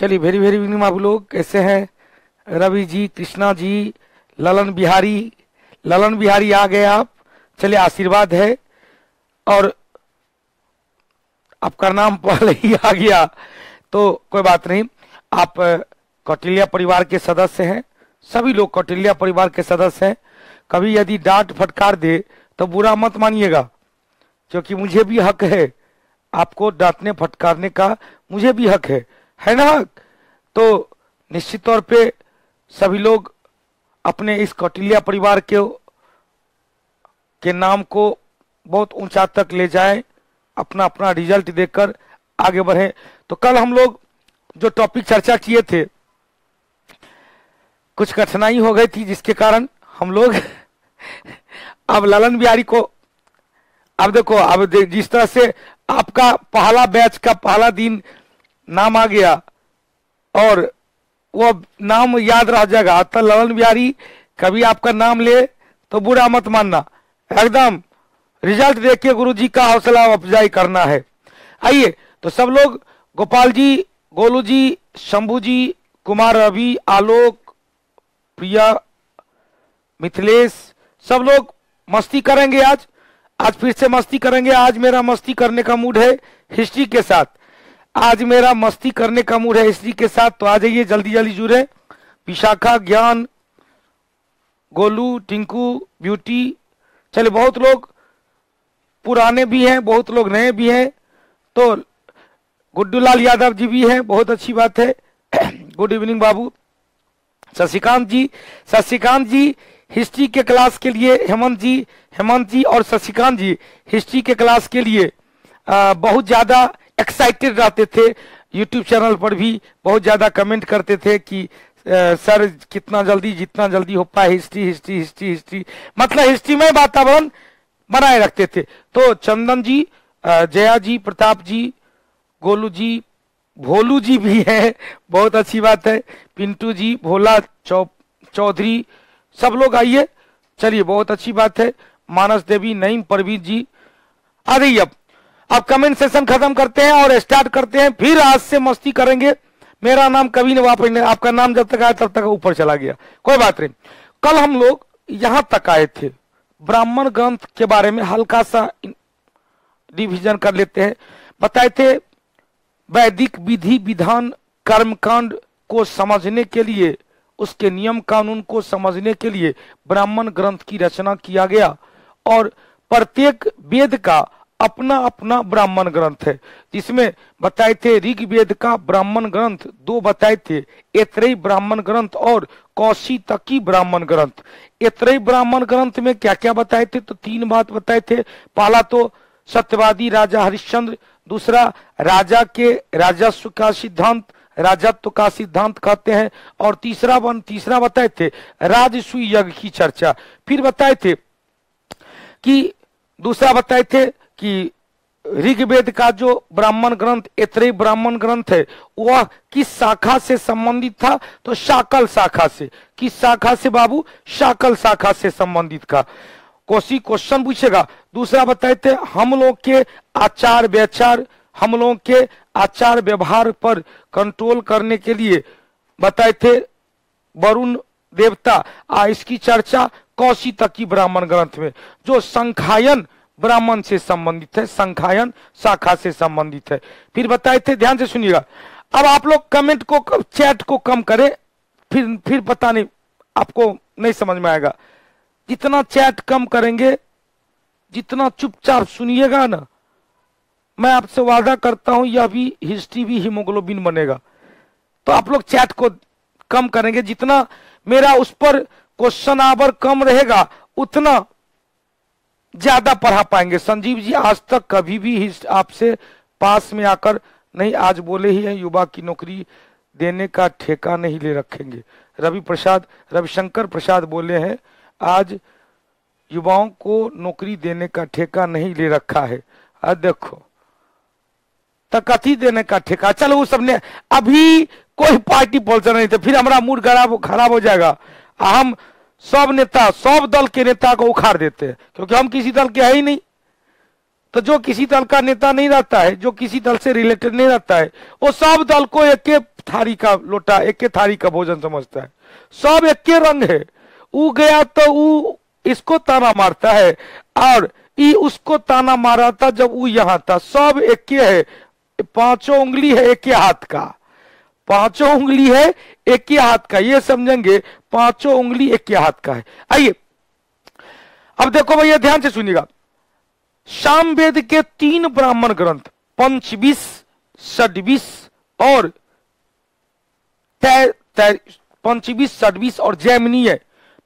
चलिए very very evening आप लोग कैसे हैं? रवि जी, कृष्णा जी, ललन बिहारी आ गए आप। चलिए आशीर्वाद है। और आपका नाम पहले ही आ गया तो कोई बात नहीं। आप कौटिल्य परिवार के सदस्य हैं, सभी लोग कौटिल्य परिवार के सदस्य हैं। कभी यदि डांट फटकार दे तो बुरा मत मानिएगा, क्योंकि मुझे भी हक है आपको डांटने फटकारने का, मुझे भी हक है ना हक? तो निश्चित तौर पे सभी लोग अपने इस कौटिल्य परिवार के नाम को बहुत ऊंचा तक ले जाएं, अपना अपना रिजल्ट देकर आगे बढ़े। तो कल हम लोग जो टॉपिक चर्चा किए थे, कुछ कठिनाई हो गई थी जिसके कारण हम लोग अब ललन बिहारी को, अब देखो, अब जिस तरह से आपका पहला बैच का पहला दिन नाम आ गया और वो नाम याद रह जाएगा, तो ललन बिहारी कभी आपका नाम ले तो बुरा मत मानना, एकदम रिजल्ट देख के गुरुजी का हौसला अफजाई करना है। आइए तो सब लोग, गोपाल जी, गोलू जी, शंभू जी, कुमार रवि, आलोक, प्रिया, मिथिलेश, सब लोग मस्ती करेंगे आज फिर से मस्ती करेंगे। आज मेरा मस्ती करने का मूड है हिस्ट्री के साथ, आज मेरा मस्ती करने का मूड है हिस्ट्री के साथ। तो आ जाइए, जल्दी जल्दी जुड़े। विशाखा, ज्ञान, गोलू, टिंकू, ब्यूटी, चले बहुत लोग पुराने भी हैं, बहुत लोग नए भी हैं। तो गुड्डूलाल यादव जी भी हैं, बहुत अच्छी बात है। गुड इवनिंग बाबू। शशिकांत जी हिस्ट्री के क्लास के लिए, हेमंत जी और शशिकांत जी हिस्ट्री के क्लास के लिए बहुत ज्यादा एक्साइटेड रहते थे। यूट्यूब चैनल पर भी बहुत ज्यादा कमेंट करते थे कि सर जितना जल्दी हो पाए हिस्ट्री, मतलब हिस्ट्री में वातावरण बनाए रखते थे। तो चंदन जी, जया जी, प्रताप जी, गोलू जी, भोलू जी भी है, बहुत अच्छी बात है। पिंटू जी, भोला चौधरी, सब लोग आइए, चलिए बहुत अच्छी बात है। मानस देवी, नईम, परवीर जी आ रही। अब कमेंट सेशन खत्म करते हैं और स्टार्ट करते हैं। फिर आज से मस्ती करेंगे। मेरा नाम कभी नहीं वापस नहीं, आपका नाम जब तक आया तब तक ऊपर चला गया, कोई बात नहीं। कल हम लोग यहां तक आए थे, ब्राह्मण ग्रंथ के बारे में हल्का सा डिवीजन कर लेते हैं। बताए थे वैदिक विधि विधान कर्मकांड को समझने के लिए, उसके नियम कानून को समझने के लिए ब्राह्मण ग्रंथ की रचना किया गया और प्रत्येक वेद का अपना अपना ब्राह्मण ग्रंथ है, जिसमें बताए थे ऋग्वेद का ब्राह्मण ग्रंथ 2 बताए थे, ऐतरेय ब्राह्मण ग्रंथ और कौशितकी ब्राह्मण ग्रंथ। ऐतरेय ब्राह्मण ग्रंथ में क्या क्या बताए थे? तो 3 बात बताए थे। पहला तो सत्यवादी राजा हरिश्चंद्र, दूसरा राजा के राजस्व का सिद्धांत, राजत्व का सिद्धांत कहते हैं, और तीसरा बताए थे राजसूय यज्ञ की चर्चा। फिर बताए थे कि दूसरा बताए थे कि ऋग्वेद का जो ब्राह्मण ग्रंथ ऐतरेय ब्राह्मण ग्रंथ है वह किस शाखा से संबंधित था? तो शाकल शाखा से। किस शाखा से बाबू? शाकल शाखा से संबंधित का क्वेश्चन पूछेगा। दूसरा बताए थे हम लोग के आचार व्यवहार, हम लोग के आचार व्यवहार पर कंट्रोल करने के लिए बताए थे वरुण देवता, इसकी चर्चा कौशितकी ब्राह्मण ग्रंथ में, जो संखायन ब्राह्मण से संबंधित है, संखायन शाखा से संबंधित है। फिर बताए थे, ध्यान से सुनिएगा, अब आप लोग कमेंट को, चैट को कम करें, फिर पता नहीं आपको नहीं समझ में आएगा। जितना चैट कम करेंगे, जितना चुपचाप सुनिएगा ना, मैं आपसे वादा करता हूं यह भी हिस्ट्री भी हीमोग्लोबिन बनेगा। तो आप लोग चैट को कम करेंगे, जितना मेरा उस पर क्वेश्चन आवर कम रहेगा उतना ज्यादा पढ़ा पाएंगे। संजीव जी आज तक कभी भी आपसे पास में आकर नहीं, आज बोले ही है युवा की नौकरी देने का ठेका नहीं ले रखेंगे। रविशंकर प्रसाद बोले हैं आज युवाओं को नौकरी देने का ठेका नहीं ले रखा है। देखो कथी देने का ठेका, चलो वो सबने अभी कोई पार्टी पहुंचा नहीं थे, फिर हमारा मूड खराब हो जाएगा। हम सब नेता, सब दल के नेता को उखाड़ देते हैं, क्योंकि हम किसी दल के है ही नहीं। तो जो किसी दल का नेता नहीं रहता है, जो किसी दल से रिलेटेड नहीं रहता है, वो सब दल को एक थारी का लोटा, एक थारी का भोजन समझता है, सब एक के रंग है। ऊ गया तो ऊ इसको ताना मारता है और ई उसको ताना मारा था जब ऊ यहाँ था। सब एक के है, पांचों उंगली है एक के हाथ का, पांचों उंगली है एक के हाथ का, ये समझेंगे पांचों उंगली एक के हाथ का है। आइए अब देखो भैया ध्यान से सुनिएगा, सामवेद के 3 ब्राह्मण ग्रंथ पंचविश, षड्विश और पंचविश, षड्विश और जैमिनीय,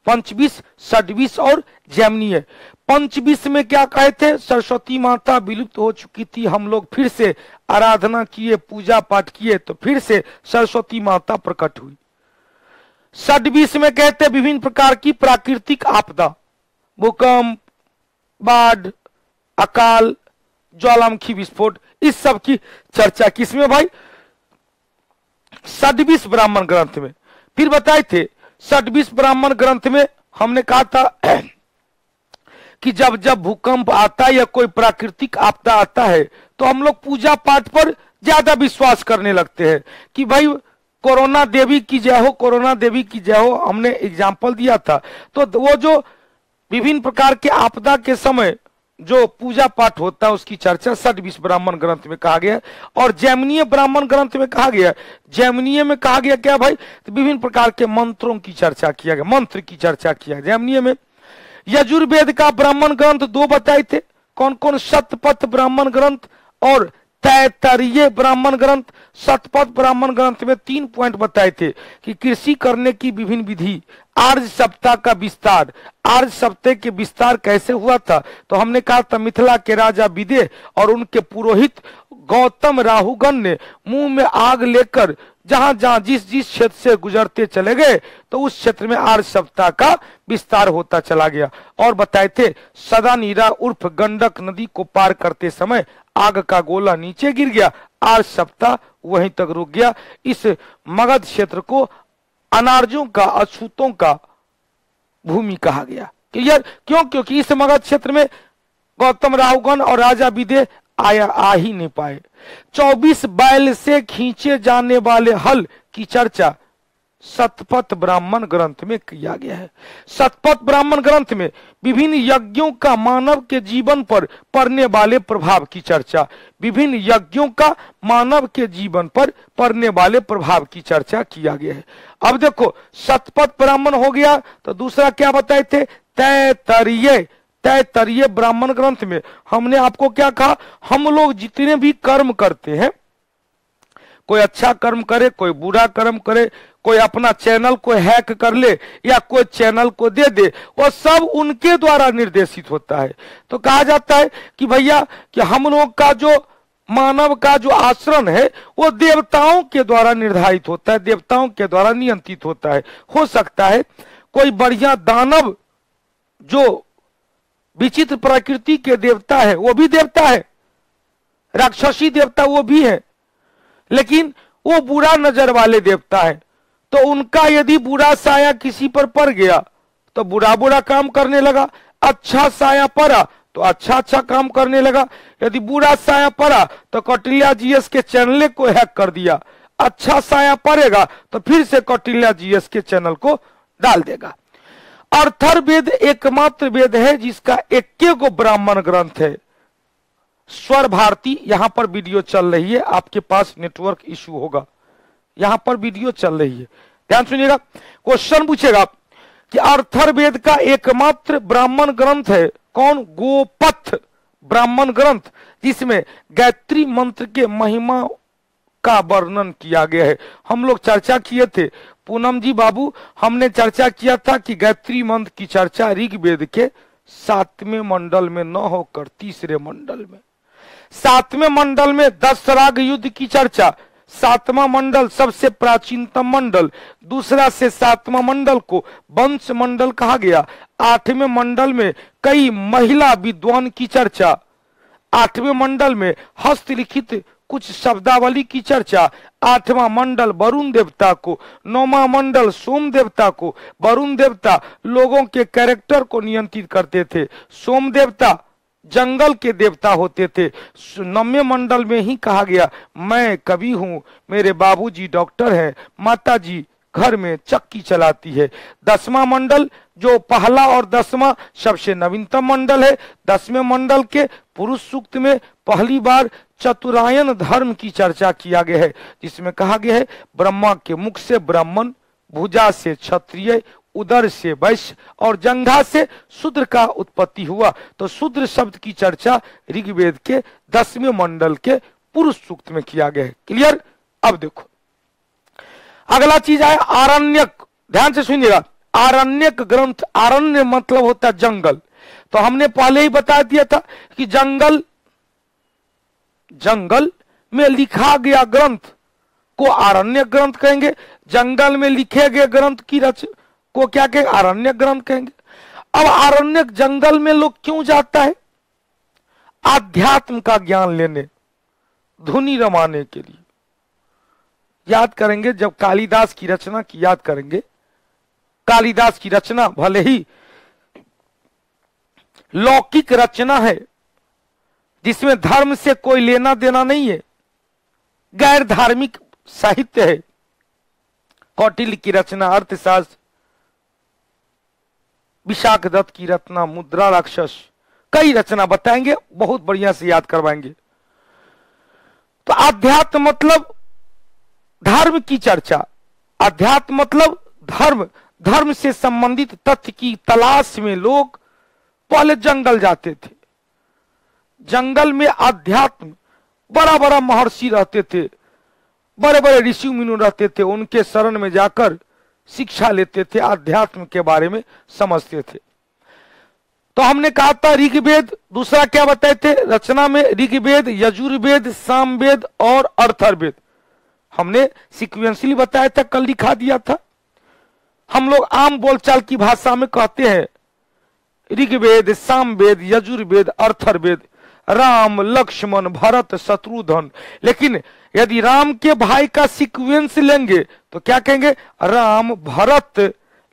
पंचविश, षड्विश और जैमिनीय। पंचविश में क्या कहे थे, सरस्वती माता विलुप्त हो चुकी थी, हम लोग फिर से आराधना किए, पूजा पाठ किए तो फिर से सरस्वती माता प्रकट हुई। षड्विश में कहते विभिन्न प्रकार की प्राकृतिक आपदा, भूकंप, बाढ़, अकाल, ज्वालामुखी विस्फोट, इस सब की चर्चा किसमें भाई, षड्विश ब्राह्मण ग्रंथ में। फिर बताए थे षड्विश ब्राह्मण ग्रंथ में हमने कहा था कि जब जब भूकंप आता है या कोई प्राकृतिक आपदा आता है तो हम लोग पूजा पाठ पर ज्यादा विश्वास करने लगते हैं कि भाई कोरोना देवी की जय हो, कोरोना देवी की जय हो, हमने एग्जाम्पल दिया था। तो वो जो विभिन्न प्रकार के आपदा के समय जो पूजा पाठ होता है उसकी चर्चा षड्विश ब्राह्मण ग्रंथ में कहा गया। और जैमिनीय ब्राह्मण ग्रंथ में कहा गया, जैमिनीय में कहा गया क्या भाई, तो विभिन्न प्रकार के मंत्रों की चर्चा किया गया, मंत्र की चर्चा किया गया जैमिनीय में। यजुर्वेद का ब्राह्मण ग्रंथ 2 बताए थे, कौन कौन, शतपथ ब्राह्मण ग्रंथ और तैत्तरीय ब्राह्मण ग्रंथ। शतपथ ब्राह्मण ग्रंथ में 3 पॉइंट बताए थे कि कृषि करने की विभिन्न विधि, आर्य सप्ताह का विस्तार, आर्य सप्ताह के विस्तार कैसे हुआ था, तो हमने कहा था मिथिला के राजा विदेह और उनके पुरोहित गौतम राहुगण ने मुंह में आग लेकर जहां जहां जिस जिस क्षेत्र से गुजरते चले गए तो उस क्षेत्र में आर्य सप्ताह का विस्तार होता चला गया। और बताए थे सदा नीरा उर्फ गंडक नदी को पार करते समय आग का गोला नीचे गिर गया, आर्य सप्ताह वहीं तक रुक गया। इस मगध क्षेत्र को अनार्यों का, अछूतों का भूमि कहा गया। क्लियर, क्यों, क्योंकि इस मगध क्षेत्र में गौतम राहुगण और राजा विदेह आ ही नहीं पाए। 24 बैल से खींचे जाने वाले हल की चर्चा शतपथ ब्राह्मण ग्रंथ में किया गया है। शतपथ ब्राह्मण ग्रंथ में विभिन्न यज्ञों का मानव के जीवन पर पड़ने वाले प्रभाव की चर्चा, विभिन्न यज्ञों का मानव के जीवन पर पड़ने वाले प्रभाव की चर्चा किया गया है। अब देखो शतपथ ब्राह्मण हो गया, तो दूसरा क्या बताए थे, तैत्तरीय। तैत्तरीय ब्राह्मण ग्रंथ में हमने आपको क्या कहा, हम लोग जितने भी कर्म करते हैं, कोई अच्छा कर्म करे, कोई बुरा कर्म करे, कोई अपना चैनल को हैक कर ले या कोई चैनल को दे दे, वो सब उनके द्वारा निर्देशित होता है। तो कहा जाता है कि भैया कि हम लोग का जो मानव का जो आचरण है वो देवताओं के द्वारा निर्धारित होता है, देवताओं के द्वारा नियंत्रित होता है। हो सकता है कोई बढ़िया दानव जो विचित्र प्रकृति के देवता है वो भी देवता है, राक्षसी देवता वो भी है, लेकिन वो बुरा नजर वाले देवता है, तो उनका यदि बुरा साया किसी पर पड़ गया तो बुरा बुरा काम करने लगा, अच्छा साया पड़ा तो अच्छा अच्छा काम करने लगा। यदि बुरा साया पड़ा तो कौटिल्य जीएस के चैनल को हैक कर दिया, अच्छा साया पड़ेगा तो फिर से कौटिल्य जीएस के चैनल को डाल देगा। अर्थर्वेद एकमात्र वेद है जिसका 21 ब्राह्मण ग्रंथ है। स्वर भारती, यहां पर वीडियो चल रही है, आपके पास नेटवर्क इशू होगा, यहां पर वीडियो चल रही है, ध्यान सुनिएगा। क्वेश्चन पूछेगा कि अर्थर्वेद का एकमात्र ब्राह्मण ग्रंथ है कौन, गोपथ ब्राह्मण ग्रंथ, जिसमें गायत्री मंत्र के महिमा का वर्णन किया गया है। हम लोग चर्चा किए थे, पूनम जी बाबू, हमने चर्चा किया था कि गायत्री मंत्र की चर्चा ऋग्वेद के 7वें मंडल में न होकर 3रे मंडल में, 7वें मंडल में 10 राग युद्ध की चर्चा, 7वां मंडल सबसे प्राचीनतम मंडल, दूसरा से 7वां मंडल को वंश मंडल कहा गया। 8वें मंडल में कई महिला विद्वान की चर्चा, 8वें मंडल में हस्तलिखित कुछ शब्दावली की चर्चा, 8वां मंडल वरुण देवता को, 9वां मंडल सोम देवता को। वरुण देवता लोगों के कैरेक्टर को नियंत्रित करते थे, सोम देवता जंगल के देवता होते थे। 9वें मंडल में ही कहा गया मैं कवि हूं, मेरे बाबूजी डॉक्टर हैं, माताजी घर में चक्की चलाती है। 10वां मंडल जो पहला और 10वां सबसे नवीनतम मंडल है। 10वें मंडल के पुरुष सूक्त में पहली बार चतुरायन धर्म की चर्चा किया गया है, जिसमें कहा गया है ब्रह्मा के मुख से ब्राह्मण, भुजा से क्षत्रिय, उदर से वैश्य और जंघा से शूद्र का उत्पत्ति हुआ। तो शूद्र शब्द की चर्चा ऋग्वेद के 10वें मंडल के पुरुष सूक्त में किया गया है। क्लियर? अब देखो अगला चीज है आरण्यक। ध्यान से सुनिएगा, आरण्यक ग्रंथ, आरण्य मतलब होता है जंगल। तो हमने पहले ही बता दिया था कि जंगल में लिखा गया ग्रंथ को आरण्यक ग्रंथ कहेंगे, जंगल में लिखे गए ग्रंथ की रच को क्या कहेंगे? आरण्यक ग्रंथ कहेंगे। अब आरण्यक जंगल में लोग क्यों जाता है? आध्यात्म का ज्ञान लेने, धुनी रमाने के लिए। याद करेंगे जब कालिदास की रचना की याद करेंगे, कालिदास की रचना भले ही लौकिक रचना है जिसमें धर्म से कोई लेना देना नहीं है, गैर धार्मिक साहित्य है। कौटिल्य की रचना अर्थशास्त्र, विशाख दत्त की रचना मुद्रा राक्षस, कई रचना बताएंगे, बहुत बढ़िया से याद करवाएंगे। तो अध्यात्म मतलब धर्म की चर्चा, अध्यात्म मतलब धर्म, धर्म से संबंधित तथ्य की तलाश में लोग पहले जंगल जाते थे। जंगल में अध्यात्म, बड़ा बड़ा महर्षि रहते थे, बड़े बड़े ऋषि मुनि रहते थे, उनके शरण में जाकर शिक्षा लेते थे, अध्यात्म के बारे में समझते थे। तो हमने कहा था ऋग्वेद, दूसरा क्या बताए थे रचना में? ऋग्वेद, यजुर्वेद, सामवेद और अर्थर्वेद। हमने सीक्वेंसली बताया था, कल दिखा दिया था। हम लोग आम बोलचाल की भाषा में कहते हैं ऋग्वेद, सामवेद, यजुर्वेद, अर्थर्वेद, राम, लक्ष्मण, भरत, शत्रुघ्न। लेकिन यदि राम के भाई का सीक्वेंस लेंगे तो क्या कहेंगे? राम, भरत,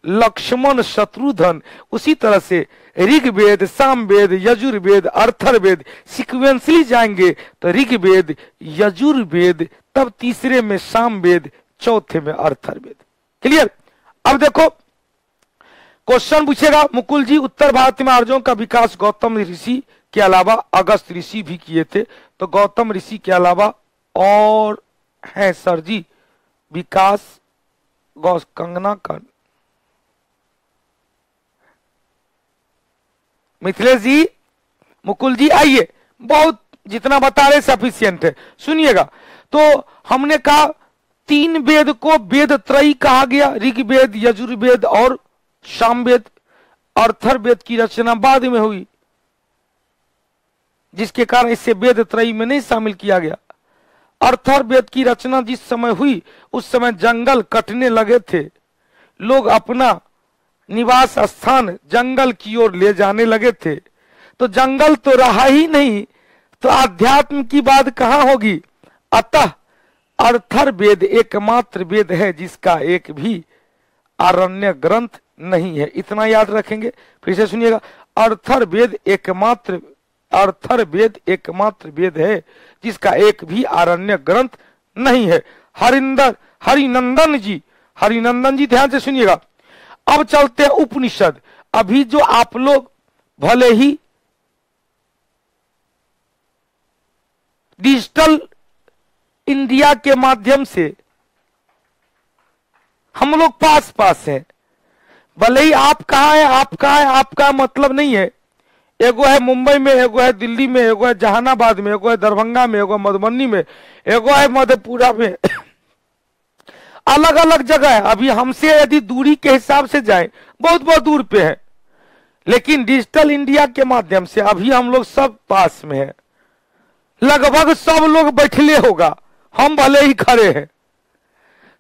लक्ष्मण, शत्रुघ्न। उसी तरह से ऋग्वेद, सामवेद, यजुर्वेद, अर्थर्वेद सीक्वेंसली जाएंगे तो ऋग्वेद, यजुर्वेद, तब तीसरे में सामवेद, चौथे में अर्थर्वेद। क्लियर? अब देखो क्वेश्चन पूछेगा मुकुल जी, उत्तर भारत में आर्यों का विकास गौतम ऋषि के अलावा अगस्त ऋषि भी किए थे, तो गौतम ऋषि के अलावा और है सर जी विकास? कंगना का मिथिलेश जी, मुकुल जी आइए, बहुत जितना बता रहे सफिशियंट है, सुनिएगा। तो हमने कहा 3 वेद को वेद त्रयी कहा गया, ऋग्वेद, यजुर्वेद और सामवेद। अर्थर्वेद की रचना बाद में हुई, जिसके कारण इसे वेद त्रयी में नहीं शामिल किया गया। अर्थर्वेद की रचना जिस समय हुई उस समय जंगल कटने लगे थे, लोग अपना निवास स्थान जंगल की ओर ले जाने लगे थे, तो जंगल तो रहा ही नहीं, तो अध्यात्म की बात कहां होगी? अतः अर्थर्वेद एकमात्र वेद है जिसका एक भी आरण्य ग्रंथ नहीं है। इतना याद रखेंगे। फिर से सुनिएगा, अर्थर्वेद एकमात्र वेद है जिसका एक भी आरण्य ग्रंथ नहीं है। हरिनंदन जी ध्यान से सुनिएगा। अब चलते हैं उपनिषद। अभी जो आप लोग भले ही डिजिटल इंडिया के माध्यम से हम लोग पास हैं, भले ही आप कहाँ है, आपका मतलब नहीं है। एगो है मुंबई में, एगो है दिल्ली में, एगो है जहानाबाद में, एगो है दरभंगा में, एगो मधुबनी में, एगो है मधेपुरा में, अलग अलग जगह है। अभी हमसे यदि दूरी के हिसाब से जाए बहुत बहुत दूर पे है, लेकिन डिजिटल इंडिया के माध्यम से अभी हम लोग सब पास में है, लगभग सब लोग बैठले होगा, हम भले ही खड़े हैं।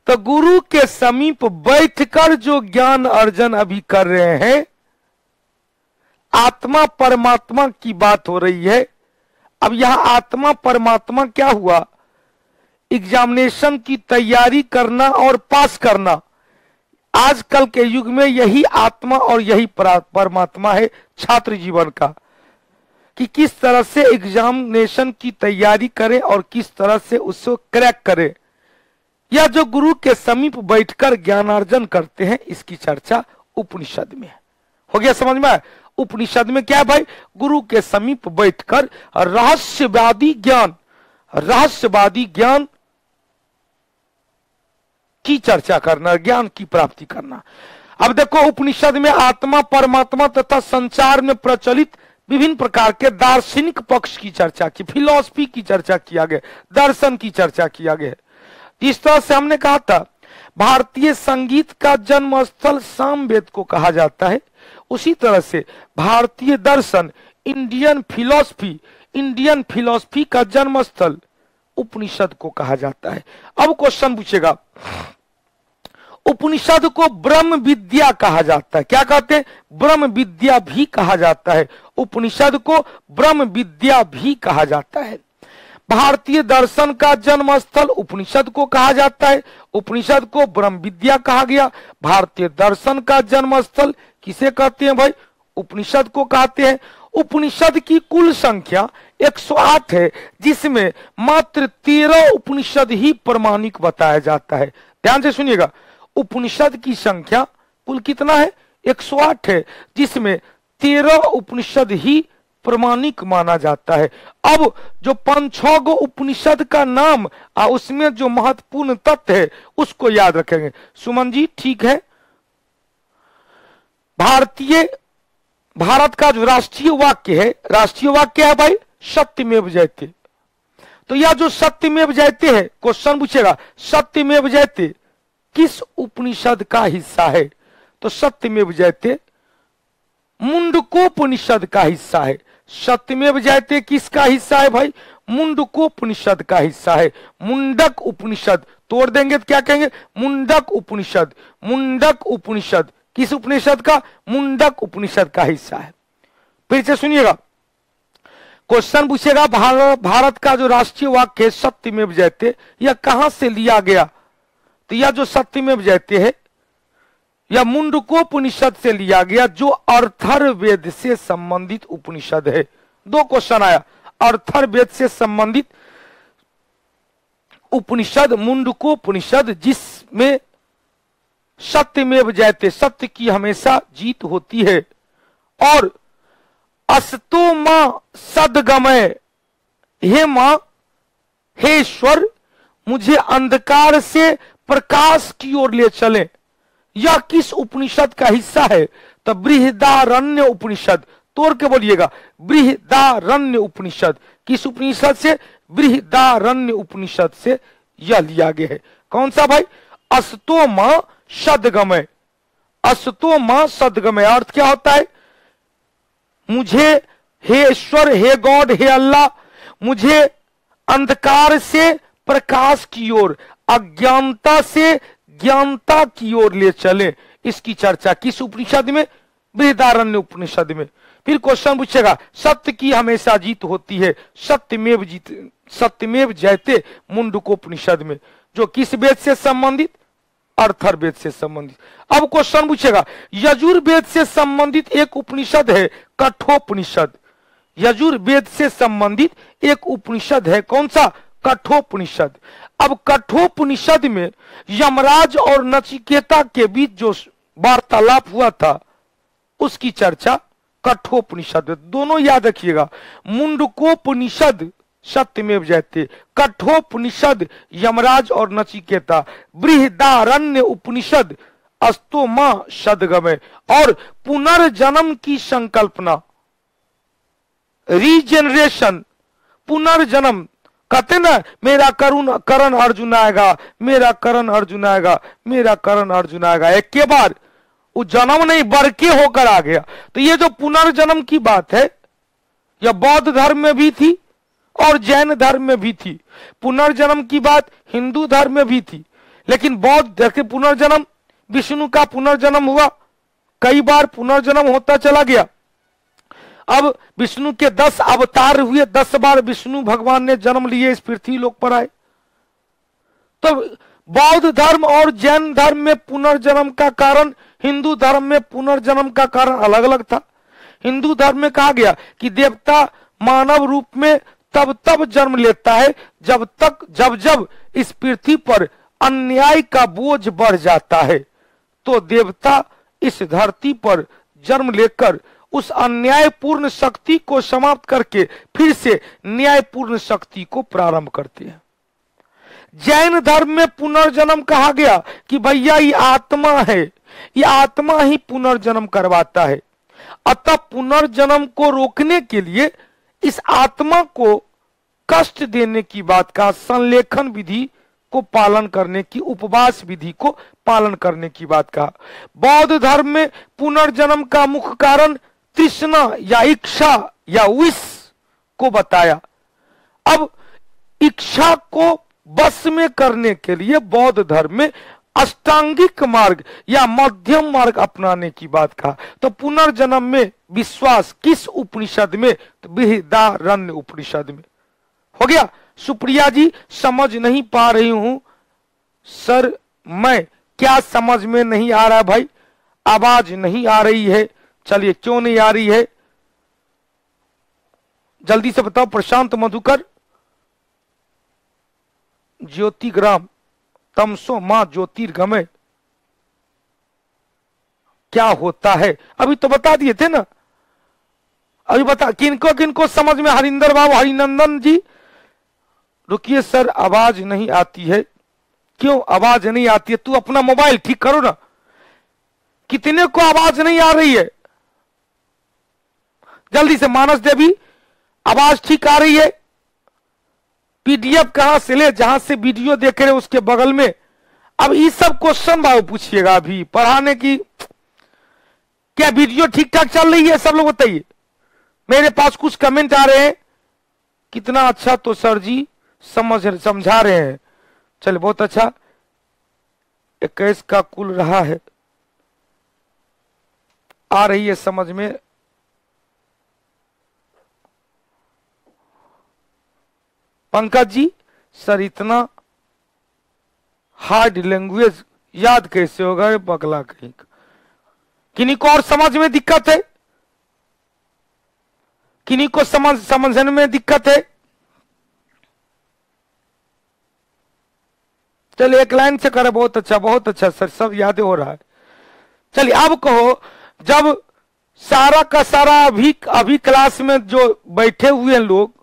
तो गुरु के समीप बैठकर जो ज्ञान अर्जन अभी कर रहे हैं, आत्मा परमात्मा की बात हो रही है। अब यहां आत्मा परमात्मा क्या हुआ? एग्जामिनेशन की तैयारी करना और पास करना, आजकल के युग में यही आत्मा और यही परमात्मा है छात्र जीवन का। कि किस तरह से एग्जामिनेशन की तैयारी करे और किस तरह से उसको क्रैक करे, या जो गुरु के समीप बैठकर ज्ञानार्जन करते हैं, इसकी चर्चा उपनिषद में है। हो गया समझ में? उपनिषद में क्या है भाई? गुरु के समीप बैठकर रहस्यवादी ज्ञान की चर्चा करना, ज्ञान की प्राप्ति करना। अब देखो, उपनिषद में आत्मा, परमात्मा तथा संसार में प्रचलित विभिन्न प्रकार के दार्शनिक पक्ष की चर्चा की, फिलॉसफी की चर्चा किया गया, दर्शन की चर्चा किया गया। इस तरह से हमने कहा था भारतीय संगीत का जन्म स्थल सामवेद को कहा जाता है, उसी तरह से भारतीय दर्शन, इंडियन फिलॉसफी का जन्म स्थल उपनिषद को कहा जाता है। अब क्वेश्चन पूछेगा, उपनिषद को ब्रह्म विद्या कहा जाता है, क्या कहते हैं? ब्रह्म विद्या भी कहा जाता है। उपनिषद को ब्रह्म विद्या भी कहा जाता है। भारतीय दर्शन का जन्म स्थल उपनिषद को कहा जाता है, उपनिषद को ब्रह्म विद्या कहा गया। भारतीय दर्शन का जन्म स्थल किसे कहते हैं भाई? उपनिषद को कहते हैं। उपनिषद की कुल संख्या 108 है, जिसमें मात्र 13 उपनिषद ही प्रमाणिक बताया जाता है। ध्यान से सुनिएगा, उपनिषद की संख्या कुल कितना है? 108 है, जिसमें 13 उपनिषद ही प्रमाणिक माना जाता है। अब जो 5-6 गो उपनिषद का नाम उसमें जो महत्वपूर्ण तथ्य है उसको याद रखेंगे। सुमन जी ठीक है। भारत का जो राष्ट्रीय वाक्य है भाई सत्यमेव जयते। तो यह जो सत्यमेव जयते है, क्वेश्चन पूछेगा सत्यमेव जयते किस उपनिषद का हिस्सा है? तो सत्यमेव जयते मुंडकोपनिषद का हिस्सा है। सत्यमेव जयते किसका हिस्सा है भाई? मुंडकोपनिषद का हिस्सा है। मुंडक उपनिषद तोड़ देंगे तो क्या कहेंगे? मुंडक उपनिषद किस उपनिषद का? मुंडक उपनिषद का हिस्सा है। फिर से सुनिएगा, क्वेश्चन पूछेगा भारत का जो राष्ट्रीय वाक्य है सत्यमेव जयते, यह कहां से लिया गया? तो यह जो सत्यमेव जयते है या मुंडकोपनिषद से लिया गया, जो अर्थर्ववेद से संबंधित उपनिषद है। 2 क्वेश्चन आया, अर्थर्ववेद से संबंधित उपनिषद मुंडकोपनिषद, जिसमें सत्यमेव जयते, सत्य की हमेशा जीत होती है, और अस्तो मां सद्गमय, हे मां, हे ईश्वर, मुझे अंधकार से प्रकाश की ओर ले चले, यह किस उपनिषद का हिस्सा है? तो बृहदारण्य उपनिषद। तोड़ के बोलिएगा, बृहदारण्य उपनिषद। किस उपनिषद से? बृहदारण्य उपनिषद से यह लिया गया है। कौन सा भाई? अस्तो मां सद्गमय। अस्तो मां सद्गमय अर्थ क्या होता है? मुझे, हे ईश्वर, हे गॉड, हे अल्लाह, मुझे अंधकार से प्रकाश की ओर, अज्ञानता से ज्ञानता की ओर ले चले। इसकी चर्चा किस उपनिषद में? बृहदारण्य उपनिषद में। फिर क्वेश्चन पूछेगा, सत्य की हमेशा जीत होती है, सत्यमेव जयते मुंडकोपनिषद में, जो किस वेद से संबंधित? अर्थर्ववेद से संबंधित। अब क्वेश्चन पूछेगा, यजुर्वेद से संबंधित एक उपनिषद है कठोपनिषद। यजुर्वेद से संबंधित एक उपनिषद है, कौन सा? कठोपनिषद। अब कठोपनिषद में यमराज और नचिकेता के बीच जो वार्तालाप हुआ था उसकी चर्चा कठोपनिषद। दोनों याद रखिएगा, मुंडकोपनिषद सत्यमेव जयते, कठोपनिषद यमराज और नचिकेता, बृहदारण्य उपनिषद अस्तो मां सद्गमय, और पुनर्जन्म की संकल्पना, रीजेनरेशन, पुनर्जन्म। कहते ना, मेरा करण अर्जुन आएगा, मेरा करण अर्जुन आएगा, मेरा करण अर्जुन आएगा। एक के बाद वो जन्म नहीं बढ़के होकर आ गया। तो ये जो पुनर्जन्म की बात है, यह बौद्ध धर्म में भी थी और जैन धर्म में भी थी। पुनर्जन्म की बात हिंदू धर्म में भी थी, लेकिन बौद्ध के पुनर्जन्म, विष्णु का पुनर्जन्म हुआ, कई बार पुनर्जन्म होता चला गया। अब विष्णु के 10 अवतार हुए, 10 बार विष्णु भगवान ने जन्म लिए, इस पृथ्वी लोक पर आए। तो बौद्ध धर्म और जैन धर्म में पुनर्जन्म का कारण, हिंदू धर्म में पुनर्जन्म का कारण अलग अलग था। हिंदू धर्म में कहा गया कि देवता मानव रूप में तब तब जन्म लेता है जब इस पृथ्वी पर अन्याय का बोझ बढ़ जाता है, तो देवता इस धरती पर जन्म लेकर उस अन्यायपूर्ण शक्ति को समाप्त करके फिर से न्यायपूर्ण शक्ति को प्रारंभ करते हैं। जैन धर्म में पुनर्जन्म कहा गया कि भैया ये आत्मा है, ये आत्मा ही पुनर्जन्म करवाता है। अतः पुनर्जन्म को रोकने के लिए इस आत्मा को कष्ट देने की बात का, संलेखन विधि को पालन करने की, उपवास विधि को पालन करने की बात कहा। बौद्ध धर्म में पुनर्जन्म का मुख्य कारण तृष्णा या इच्छा या विष को बताया। अब इच्छा को बस में करने के लिए बौद्ध धर्म में अष्टांगिक मार्ग या मध्यम मार्ग अपनाने की बात कहा। तो पुनर्जन्म में विश्वास किस उपनिषद में? तो बृहदारण्य उपनिषद में। हो गया। सुप्रिया जी समझ नहीं पा रही हूं सर, मैं क्या समझ में नहीं आ रहा है भाई? आवाज नहीं आ रही है। चलिए, क्यों नहीं आ रही है जल्दी से बताओ। प्रशांत मधुकर, ज्योतिग्राम, तमसो मां ज्योतिर्गमय क्या होता है? अभी तो बता दिए थे ना, अभी बता। किनको किनको समझ में? हरिंदर बाबू, हरिनंदन जी। रुकिए सर, आवाज नहीं आती है। क्यों आवाज नहीं आती है? तू अपना मोबाइल ठीक करो ना। कितने को आवाज नहीं आ रही है? जल्दी से। मानस देवी, आवाज ठीक आ रही है? पीडीएफ कहां से ले? जहां से वीडियो देख रहे उसके बगल में। अब ये सब क्वेश्चन बाबू पूछिएगा अभी पढ़ाने की। क्या वीडियो ठीक ठाक चल रही है? सब लोग बताइए। मेरे पास कुछ कमेंट आ रहे हैं, कितना अच्छा तो सर जी समझा रहे हैं। चलिए, बहुत अच्छा। 21 का कुल रहा है, आ रही है समझ में। पंकज जी, सर इतना हार्ड लैंग्वेज याद कैसे होगा? पगला कहीं। किन्हीं को और समझ में दिक्कत है? किन्हीं को समझने में दिक्कत है? चलिए, एक लाइन से करे। बहुत अच्छा सर, सब याद हो रहा है। चलिए, अब कहो, जब सारा का सारा अभी क्लास में जो बैठे हुए हैं लोग,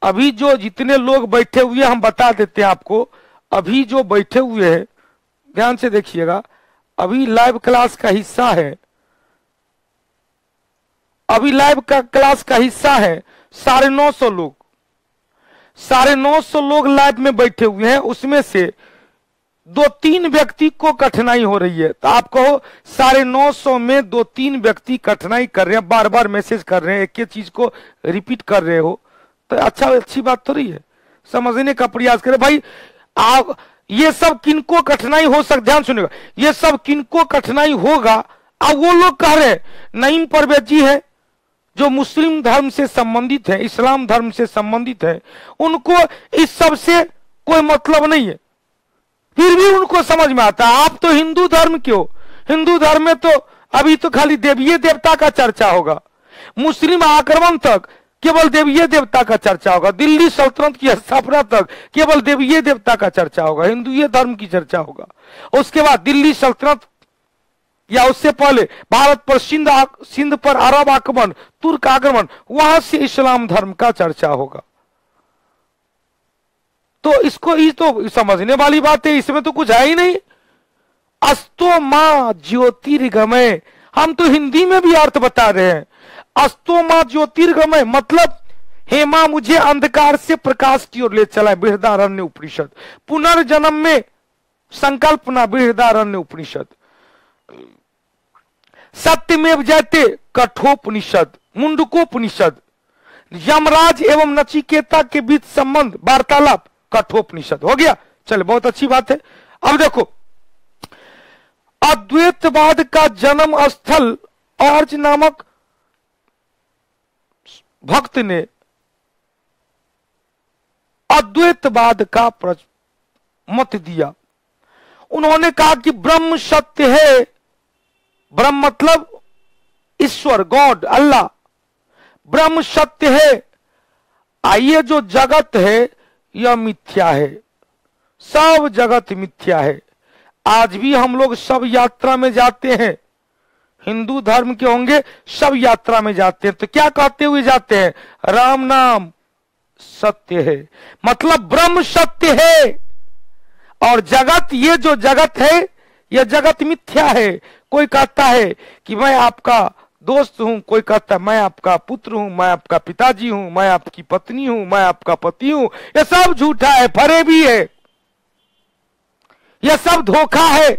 अभी जो जितने लोग बैठे हुए हैं हम बता देते हैं आपको। अभी जो बैठे हुए हैं ध्यान से देखिएगा, अभी लाइव क्लास का हिस्सा है, अभी लाइव का क्लास का हिस्सा है 950 लोग। 950 लोग लाइव में बैठे हुए हैं। उसमें से 2-3 व्यक्ति को कठिनाई हो रही है। तो आप कहो 950 में 2-3 व्यक्ति कठिनाई कर रहे हैं, बार बार मैसेज कर रहे हैं, एक ही चीज को रिपीट कर रहे हो, तो अच्छी बात तो रही है। समझने का प्रयास करें भाई। आप ये सब किनको कठिनाई हो सकती, ध्यान सुनिएगा, ये सब किनको कठिनाई होगा? अब वो लोग कह रहे हैं, नईम परवेज जी है जो मुस्लिम धर्म से संबंधित है, इस्लाम धर्म से संबंधित है, उनको इस सब से कोई मतलब नहीं है, फिर भी उनको समझ में आता है। आप तो हिंदू धर्म क्यों? हिंदू धर्म में तो अभी तो खाली देवीय देवता का चर्चा होगा। मुस्लिम आक्रमण तक केवल देवीय देवता का चर्चा होगा। दिल्ली सल्तनत की स्थापना तक केवल देवीय देवता का चर्चा होगा, हिंदुए धर्म की चर्चा होगा। उसके बाद दिल्ली सल्तनत या उससे पहले भारत पर सिंध पर अरब आक्रमण, तुर्क आक्रमण, वहां से इस्लाम धर्म का चर्चा होगा। तो इसको ये तो समझने वाली बात है, इसमें तो कुछ है ही नहीं। अस्तो मां ज्योतिर्गमय, हम तो हिंदी में भी अर्थ बता रहे हैं। अस्तो मां ज्योतिर्गमय मतलब हे मां मुझे अंधकार से प्रकाश की ओर ले चला, बृहदारण्य उपनिषद। पुनर्जन्म में संकल्पना, बृहदारण्य उपनिषद। सत्यमेव जयते, कठोपनिषद, मुंडकोपनिषद। यमराज एवं नचिकेता के बीच संबंध, वार्तालाप, कठोपनिषद। हो गया। चलो, बहुत अच्छी बात है। अब देखो, अद्वैतवाद का जन्म स्थल आर्ज नामक भक्त ने अद्वैतवाद का मत दिया। उन्होंने कहा कि ब्रह्म सत्य है। ब्रह्म मतलब ईश्वर, गॉड, अल्लाह। ब्रह्म सत्य है, आइए, जो जगत है यह मिथ्या है, सब जगत मिथ्या है। आज भी हम लोग सब यात्रा में जाते हैं, हिंदू धर्म के होंगे, सब यात्रा में जाते हैं, तो क्या कहते हुए जाते हैं? राम नाम सत्य है, मतलब ब्रह्म सत्य है, और जगत, ये जो जगत है यह जगत मिथ्या है। कोई कहता है कि मैं आपका दोस्त हूं, कोई कहता है मैं आपका पुत्र हूं, मैं आपका पिताजी हूं, मैं आपकी पत्नी हूं, मैं आपका पति हूं। यह सब झूठा है, फरेबी है, यह सब धोखा है।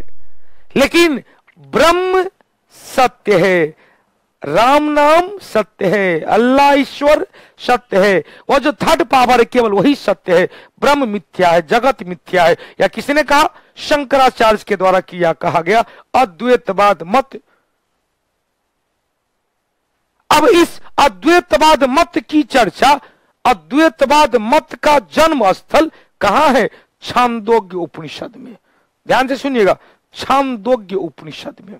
लेकिन ब्रह्म सत्य है, राम नाम सत्य है, अल्लाह ईश्वर सत्य है, वह जो थर्ड पावर है केवल वही सत्य है। ब्रह्म मिथ्या है, जगत मिथ्या है। या किसी ने कहा, शंकराचार्य के द्वारा किया कहा गया अद्वैतवाद मत। अब इस अद्वैतवाद मत की चर्चा, अद्वैतवाद मत का जन्म स्थल कहां है? छांदोग्य उपनिषद में। ध्यान से सुनिएगा, छांदोग्य उपनिषद में।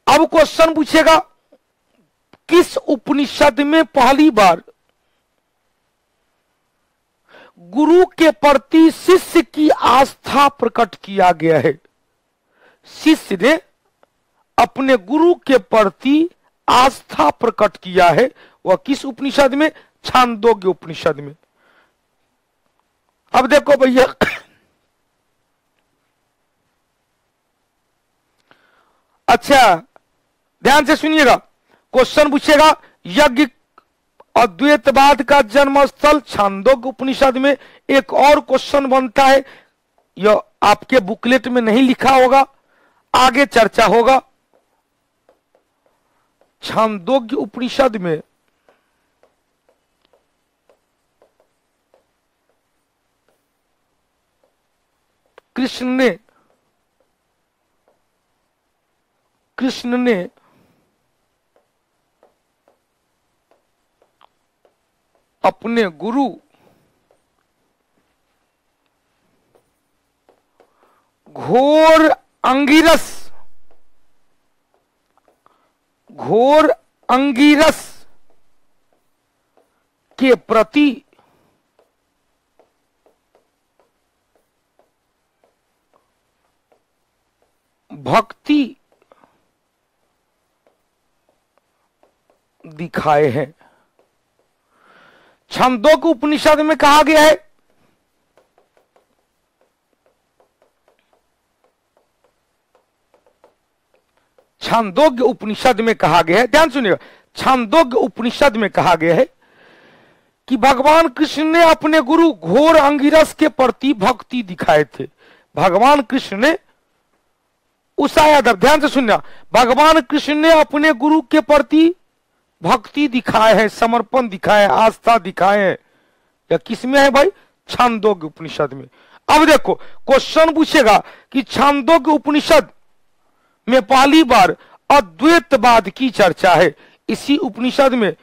अब क्वेश्चन पूछेगा, किस उपनिषद में पहली बार गुरु के प्रति शिष्य की आस्था प्रकट किया गया है? शिष्य ने अपने गुरु के प्रति आस्था प्रकट किया है, वह किस उपनिषद में? छांदोग्य उपनिषद में। अब देखो भैया, अच्छा ध्यान से सुनिएगा, क्वेश्चन पूछेगा, यज्ञ अद्वैतवाद का जन्मस्थल छांदोग्य उपनिषद में। एक और क्वेश्चन बनता है, यह आपके बुकलेट में नहीं लिखा होगा, आगे चर्चा होगा। छांदोग्य उपनिषद में कृष्ण ने अपने गुरु घोर अंगिरस के प्रति भक्ति दिखाए हैं। छंदोग्य उपनिषद में कहा गया है, छांदोग्य उपनिषद में कहा गया है, ध्यान सुनिएगा, छांदोग्य उपनिषद में कहा गया है कि भगवान कृष्ण ने अपने गुरु घोर अंगिरस के प्रति भक्ति दिखाए थे। भगवान कृष्ण ने उषा यादव, ध्यान से सुनना, भगवान कृष्ण ने अपने गुरु के प्रति भक्ति दिखाए हैं, समर्पण दिखाए, आस्था दिखाए हैं। या किस में है भाई? छांदोग्य उपनिषद में। अब देखो, क्वेश्चन पूछेगा कि छांदोग्य उपनिषद में पहली बार अद्वैतवाद की चर्चा है। इसी उपनिषद में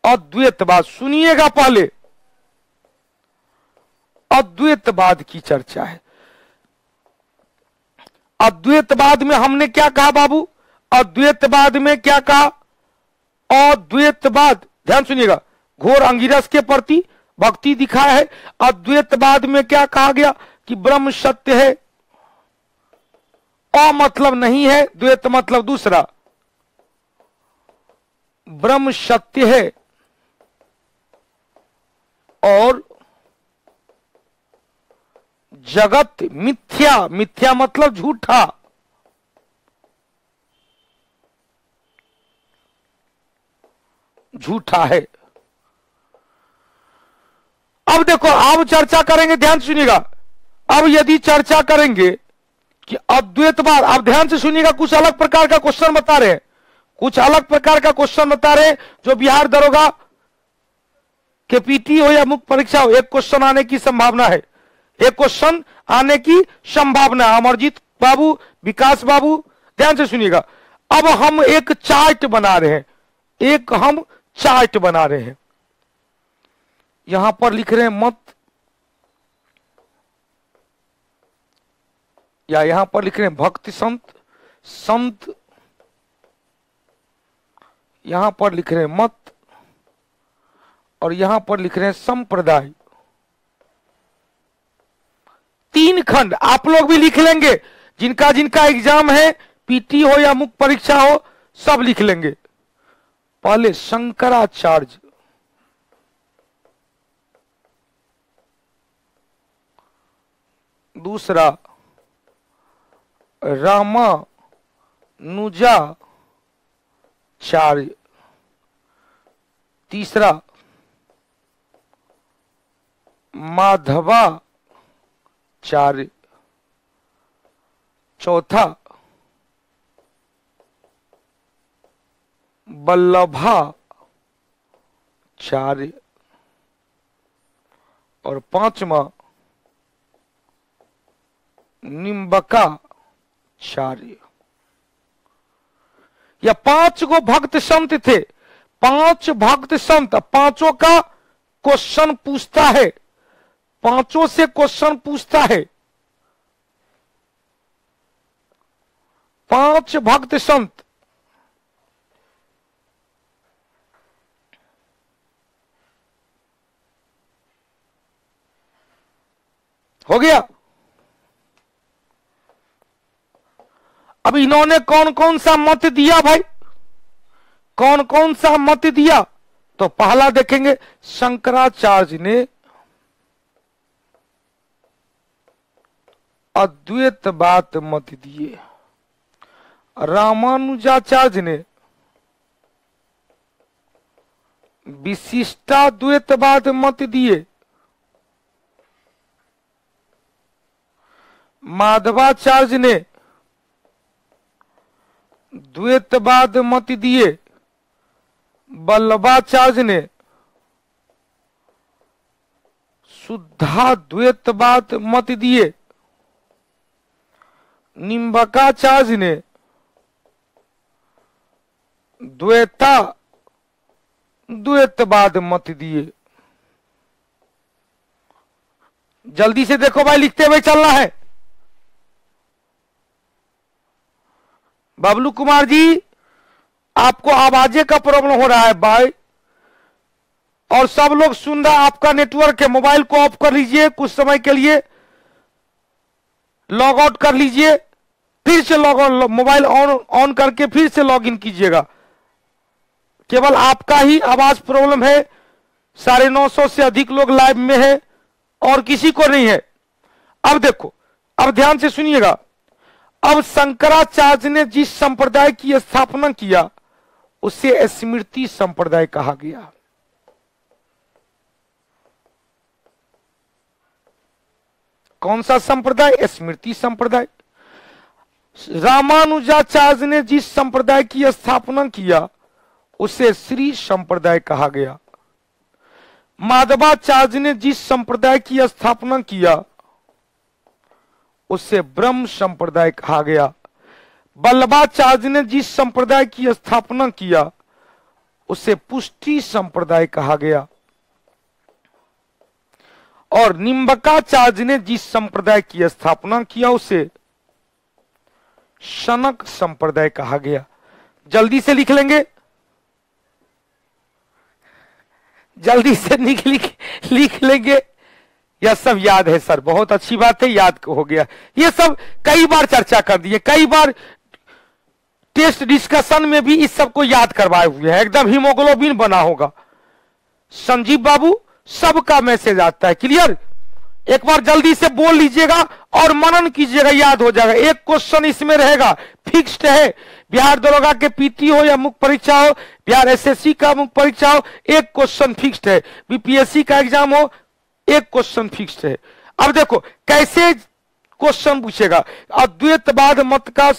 अद्वैतवाद, सुनिएगा पहले, अद्वैतवाद की चर्चा है। अद्वैतवाद में हमने क्या कहा बाबू? अद्वैतवाद में क्या कहा? अद्वैतवाद, ध्यान सुनिएगा, घोर अंगिरस के प्रति भक्ति दिखाया है। अद्वैतवाद में क्या कहा गया? कि ब्रह्म सत्य है, अ मतलब नहीं है, द्वैत मतलब दूसरा, ब्रह्म सत्य है और जगत मिथ्या, मिथ्या मतलब झूठा। झूठा है। अब देखो, अब चर्चा करेंगे, ध्यान सुनिएगा। अब यदि चर्चा करेंगे कि अद्वैतवाद, आप ध्यान से सुनिएगा, कुछ अलग प्रकार का क्वेश्चन बता रहे हैं, कुछ अलग प्रकार का क्वेश्चन बता रहे हैं, जो बिहार दरोगा के पीटी हो या मुख्य परीक्षा हो, एक क्वेश्चन आने की संभावना है, एक क्वेश्चन आने की संभावना। अमरजीत बाबू, विकास बाबू, ध्यान से सुनिएगा। अब हम एक चार्ट बना रहे हैं, एक हम चार्ट बना रहे हैं। यहां पर लिख रहे हैं मत, या यहां पर लिख रहे हैं भक्ति संत, संत, यहां पर लिख रहे हैं मत, और यहां पर लिख रहे हैं संप्रदाय। 3 खंड आप लोग भी लिख लेंगे, जिनका जिनका एग्जाम है, पीटी हो या मुख्य परीक्षा हो, सब लिख लेंगे। पहले शंकराचार्य, दूसरा रामानुजाचार्य, तीसरा माधवाचार्य, चौथा वल्लभाचार्य और 5वां निम्बकाचार्य। या 5 गो भक्त संत थे, 5 भक्त संत, पांचों का क्वेश्चन पूछता है, पांचों से क्वेश्चन पूछता है। 5 भक्त संत, हो गया। अब इन्होंने कौन कौन सा मत दिया भाई, कौन कौन सा मत दिया? तो पहला देखेंगे, शंकराचार्य ने अद्वैतवाद मत दिए, रामानुजाचार्य ने विशिष्टाद्वैतवाद मत दिए, माधवाचार्य ने द्वैतवाद मत दिए, वल्लभाचार्य ने शुद्धाद्वैतवाद मत दिए, निम्बकाचार्य ने द्वैतवाद मत दिए। जल्दी से देखो भाई, लिखते हुए चलना है। बबलू कुमार जी, आपको आवाजे का प्रॉब्लम हो रहा है भाई, और सब लोग सुन रहा, आपका नेटवर्क है। मोबाइल को ऑफ कर लीजिए, कुछ समय के लिए लॉग आउट कर लीजिए, फिर से लॉग ऑन, मोबाइल ऑन करके फिर से लॉग इन कीजिएगा। केवल आपका ही आवाज प्रॉब्लम है, 950 से अधिक लोग लाइव में है और किसी को नहीं है। अब देखो, अब ध्यान से सुनिएगा। अब शंकराचार्य ने जिस संप्रदाय की स्थापना किया उसे स्मृति संप्रदाय कहा गया। कौन सा संप्रदाय? स्मृति संप्रदाय। रामानुजाचार्य ने जिस संप्रदाय की स्थापना किया उसे श्री संप्रदाय कहा गया। माधवाचार्य ने जिस संप्रदाय की स्थापना किया उसे ब्रह्म संप्रदाय कहा गया। वल्लभाचार्य ने जिस संप्रदाय की स्थापना किया उसे पुष्टि संप्रदाय कहा गया। और निम्बकाचार्य ने जिस संप्रदाय की स्थापना किया उसे शनक संप्रदाय कहा गया। जल्दी से लिख लेंगे, जल्दी से लिख लेंगे। यह सब याद है सर, बहुत अच्छी बात है, याद हो गया। ये सब कई बार चर्चा कर दिए, कई बार टेस्ट डिस्कशन में भी इस सब को याद करवाए हुए हैं, एकदम हीमोग्लोबिन बना होगा। संजीव बाबू, सबका मैसेज आता है, क्लियर? एक बार जल्दी से बोल लीजिएगा और मनन कीजिएगा, याद हो जाएगा। एक क्वेश्चन इसमें रहेगा, फिक्स्ड है। बिहार दरोगा के पीटी हो या मुख्य परीक्षा हो, बिहार एसएससी का मुख्य परीक्षा हो, एक क्वेश्चन फिक्स्ड है। बीपीएससी का एग्जाम हो, एक क्वेश्चन फिक्स्ड है। अब देखो कैसे क्वेश्चन पूछेगा। अद्वैतवाद मत का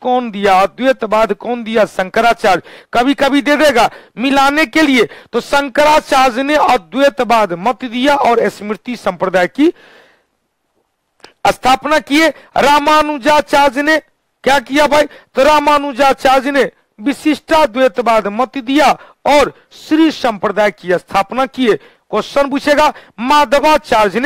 कौन दिया? अद्वैतवाद कौन दिया? शंकराचार्य। कभी कभी दे देगा मिलाने के लिए, तो शंकराचार्य ने अद्वैतवाद मत दिया और स्मृति संप्रदाय की स्थापना किए। रामानुजाचार्य ने क्या किया भाई? तो रामानुजाचार्य ने विशिष्टाद्वैतवाद मत दिया और श्री संप्रदाय की स्थापना किए। क्वेश्चन पूछेगा, माधवाचार्य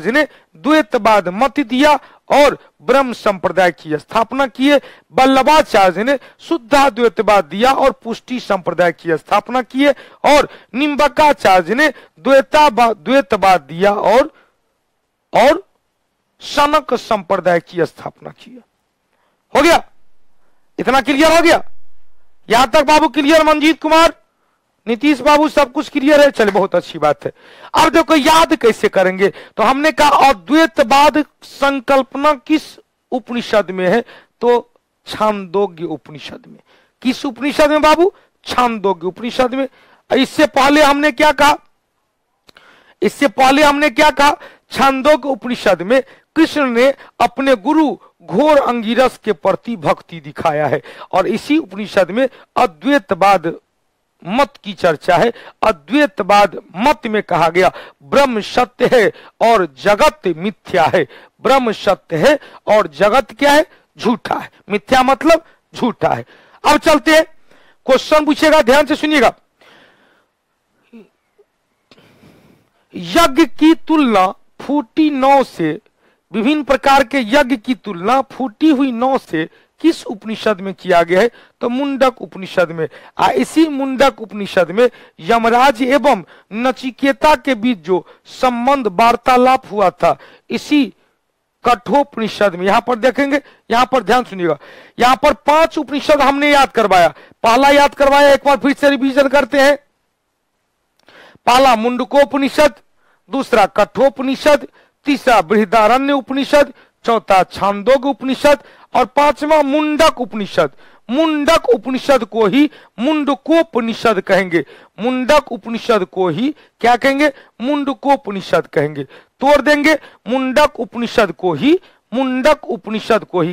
ने द्वैतवाद मत दिया और ब्रह्म संप्रदाय की स्थापना किए। वल्लभाचार्य ने शुद्धाद्वैतवाद दिया और पुष्टि संप्रदाय की स्थापना किए, और निम्बकाचार्य ने द्वैतवाद दिया और शनक संप्रदाय की स्थापना की। हो गया, इतना क्लियर हो गया? यहां तक बाबू क्लियर? मंजीत कुमार, नीतीश बाबू, सब कुछ क्लियर है? चले, बहुत अच्छी बात है। अब देखो याद कैसे करेंगे, तो हमने कहा अद्वैतवाद संकल्पना किस उपनिषद में है? तो छांदोग्य उपनिषद में। किस उपनिषद में बाबू? छांदोग्य उपनिषद में। इससे पहले हमने क्या कहा? छांदोग्य उपनिषद में कृष्ण ने अपने गुरु घोर अंगिरस के प्रति भक्ति दिखाया है, और इसी उपनिषद में अद्वैतवाद मत की चर्चा है। अद्वैतवाद मत में कहा गया ब्रह्म सत्य है और जगत मिथ्या है। ब्रह्म सत्य है और जगत क्या है? झूठा है। मिथ्या मतलब झूठा है। अब चलते हैं, क्वेश्चन पूछेगा, ध्यान से सुनिएगा। यज्ञ की तुलना फूटी नौ से, विभिन्न प्रकार के यज्ञ की तुलना फूटी हुई नौ से किस उपनिषद में किया गया है? तो मुंडक उपनिषद में। इसी मुंडक उपनिषद में यमराज एवं नचिकेता के बीच जो संबंध वार्तालाप हुआ था, इसी कठोपनिषद में। यहां पर देखेंगे, यहां पर ध्यान सुनिएगा, यहां पर 5 उपनिषद हमने याद करवाया। पहला याद करवाया, एक बार फिर से रिवीजन करते हैं। पहला मुंडकोपनिषद, दूसरा कठोपनिषद, तीसरा बृहदारण्य उपनिषद, चौथा छांदोग्य उपनिषद, और पांचवा मुंडक उपनिषद। मुंडक उपनिषद को ही मुंडकोपनिषद कहेंगे। मुंडक उपनिषद को ही क्या कहेंगे? मुंडकोपनिषद कहेंगे। तोड़ देंगे, मुंडक उपनिषद को ही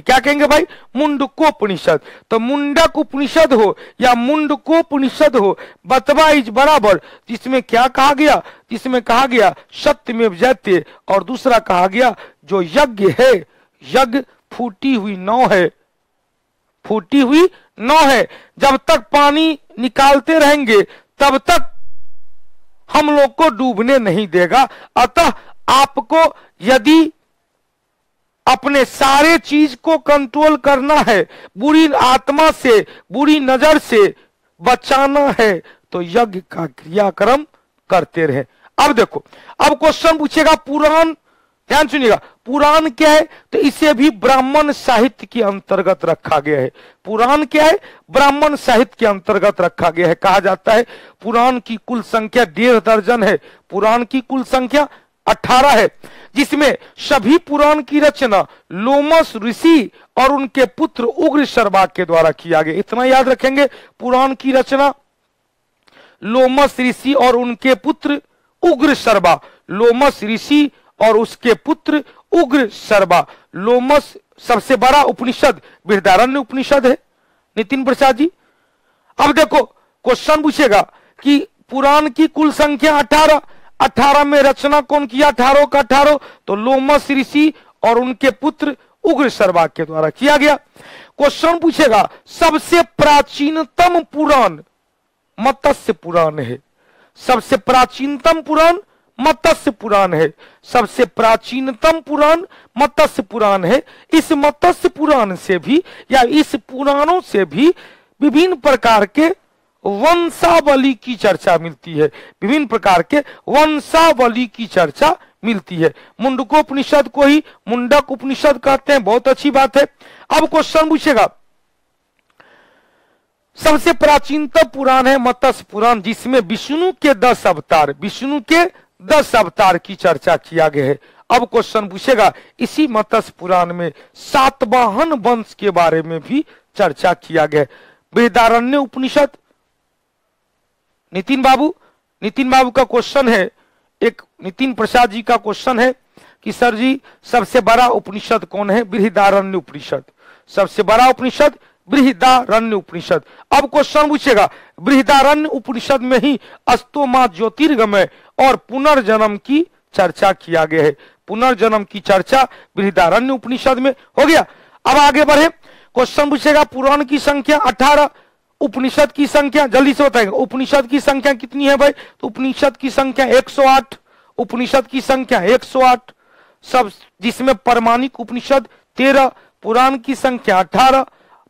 क्या कहेंगे भाई? मुंडकोपनिषद। तो मुंडक उपनिषद हो या मुंडकोपनिषद हो, बतवा इज बराबर। जिसमें क्या कहा गया? जिसमें कहा गया सत्यमेव जयते, और दूसरा कहा गया जो यज्ञ है, यज्ञ फूटी हुई नौ है। जब तक पानी निकालते रहेंगे तब तक हम लोग को डूबने नहीं देगा। अतः आपको यदि अपने सारे चीज को कंट्रोल करना है, बुरी आत्मा से, बुरी नजर से बचाना है, तो यज्ञ का क्रियाक्रम करते रहे। अब देखो, अब क्वेश्चन पूछेगा पुराण, ध्यान सुनिएगा, पुराण क्या है? तो इसे भी ब्राह्मण साहित्य के अंतर्गत रखा गया है। पुराण क्या है? ब्राह्मण साहित्य के अंतर्गत रखा गया है। कहा जाता है पुराण की कुल संख्या 1.5 दर्जन है। पुराण की कुल संख्या 18 है, जिसमें सभी पुराण की रचना लोमस ऋषि और उनके पुत्र उग्र शर्मा के द्वारा किया गया। इतना याद रखेंगे, पुराण की रचना लोमस ऋषि और उनके पुत्र उग्र शर्मा। लोमस ऋषि और उसके पुत्र उग्र शर्मा। लोमस सबसे बड़ा उपनिषद बृहदारण्य उपनिषद है। नितिन प्रसाद जी, अब देखो क्वेश्चन पूछेगा कि पुराण की कुल संख्या 18 में रचना कौन किया? 18 का 18, तो लोमस ऋषि और उनके पुत्र उग्र शर्मा के द्वारा किया गया। क्वेश्चन पूछेगा सबसे प्राचीनतम पुराण मत्स्य पुराण है। सबसे प्राचीनतम पुराण मत्स्य पुराण है। सबसे प्राचीनतम पुराण मत्स्य पुराण है। इस मत्स्य पुराण से भी या इस पुराणों से भी विभिन्न प्रकार के वंशावली की चर्चा मिलती है। विभिन्न प्रकार के वंशावली की चर्चा मिलती है। मुंडकोपनिषद को ही मुंडक उपनिषद कहते हैं। बहुत अच्छी बात है। अब क्वेश्चन पूछेगा सबसे प्राचीनतम पुराण है मत्स्य पुराण, जिसमें विष्णु के 10 अवतार, विष्णु के 10 अवतार की चर्चा किया गया है। अब क्वेश्चन पूछेगा इसी मत्स्य पुराण में सातवाहन वंश के बारे में भी चर्चा किया गया है। बृहदारण्य उपनिषद। नितिन बाबू का क्वेश्चन है, एक नितिन प्रसाद जी का क्वेश्चन है कि सर जी सबसे बड़ा उपनिषद कौन है? बृहदारण्य उपनिषद। सबसे बड़ा उपनिषद बृहदारण्य उपनिषद। अब क्वेश्चन पूछेगा बृहदारण्य उपनिषद में ही अस्तोमा ज्योतिर्गमय और पुनर्जन्म की चर्चा किया गया है। पुनर्जन्म की चर्चा बृहदारण्य उपनिषद में हो गया। अब आगे बढ़े, क्वेश्चन पूछेगा पुराण की संख्या 18, उपनिषद की संख्या जल्दी से बताएंगे। उपनिषद की संख्या कितनी है भाई? तो उपनिषद की संख्या 108। उपनिषद की संख्या 108। सब, जिसमें परमाणिक उपनिषद 13, पुराण की संख्या 18।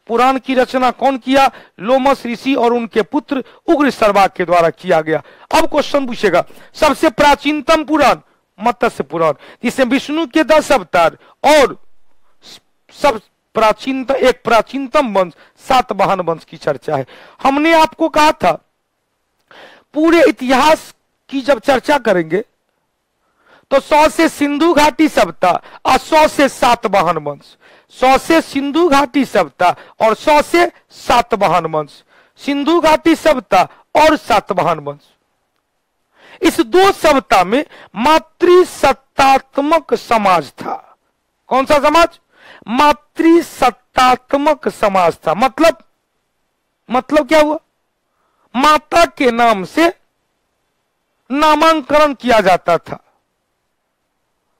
पुराण की रचना कौन किया? लोमस ऋषि और उनके पुत्र उग्र सर्वाक के द्वारा किया गया। अब क्वेश्चन पूछेगा, सबसे प्राचीनतम पुराण मत्स्य पुराण, जिसमें विष्णु के 10 अवतार और सब प्राचीनतम वंश सातवाहन वंश की चर्चा है। हमने आपको कहा था पूरे इतिहास की जब चर्चा करेंगे तो 100 से सिंधु घाटी सभ्यता और 100 से सातवाहन वंश, 100 से सिंधु घाटी सभ्यता और 100 से सातवाहन वंश, सिंधु घाटी सभ्यता और सातवाहन वंश। इस दो सभ्यता में मातृसत्तात्मक समाज था। कौन सा समाज? मातृसत्तात्मक समाज था। मतलब क्या हुआ? माता के नाम से नामांकरण किया जाता था।